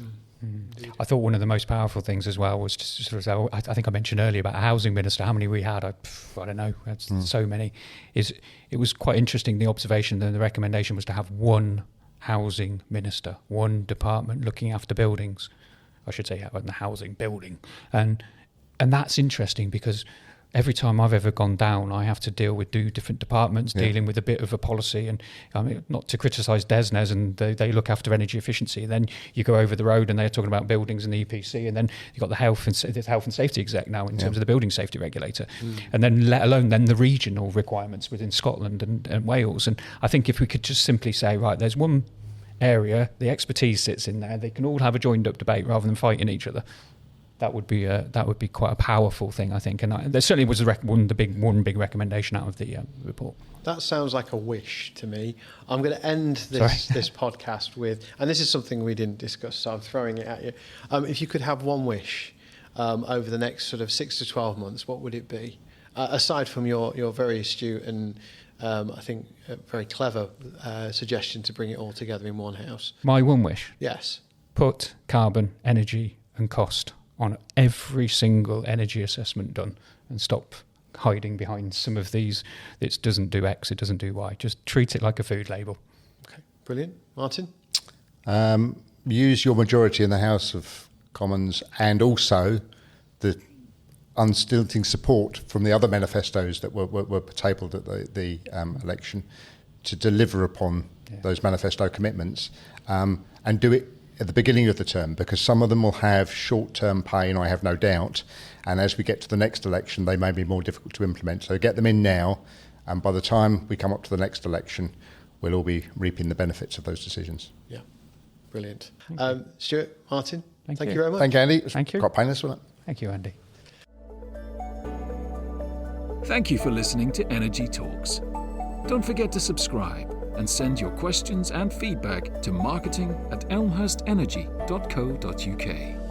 I thought one of the most powerful things as well was just sort of, I think I mentioned earlier about a housing minister, how many we had, I don't know, that's so many. It was quite interesting, the observation and the recommendation was to have one housing minister, one department looking after buildings, I should say, the housing building. And that's interesting, because every time I've ever gone down, I have to deal with two different departments dealing with a bit of a policy. And I mean, not to criticise DESNZ, and they look after energy efficiency. Then you go over the road and they're talking about buildings and the EPC, and then you've got the health and safety exec now in terms of the building safety regulator. And then let alone then the regional requirements within Scotland and Wales. And I think if we could just simply say, right, there's one area, the expertise sits in there, they can all have a joined up debate rather than fighting each other. That would be quite a powerful thing, I think, and there certainly was one big recommendation out of the report. That sounds like a wish to me. I'm going to end this podcast with, and this is something we didn't discuss, so I'm throwing it at you. If you could have one wish over the next sort of 6 to 12 months, what would it be? Aside from your very astute and I think a very clever suggestion to bring it all together in one house. My one wish? Yes. Put carbon, energy and cost on every single energy assessment done, and stop hiding behind some of these. It doesn't do X, it doesn't do Y. Just treat it like a food label. Okay, brilliant. Martyn? Use your majority in the House of Commons, and also the unstinting support from the other manifestos that were tabled at the election to deliver upon those manifesto commitments, and do it at the beginning of the term, because some of them will have short-term pain, I have no doubt, and as we get to the next election they may be more difficult to implement. So get them in now, and by the time we come up to the next election we'll all be reaping the benefits of those decisions. Yeah, brilliant. Stuart, Martyn, thank you you very much. Thank you, Andy. Thank you. Quite painless, wasn't it? Thank you, Andy. Thank you for listening to Energy Talks. Don't forget to subscribe and send your questions and feedback to marketing@elmhurstenergy.co.uk.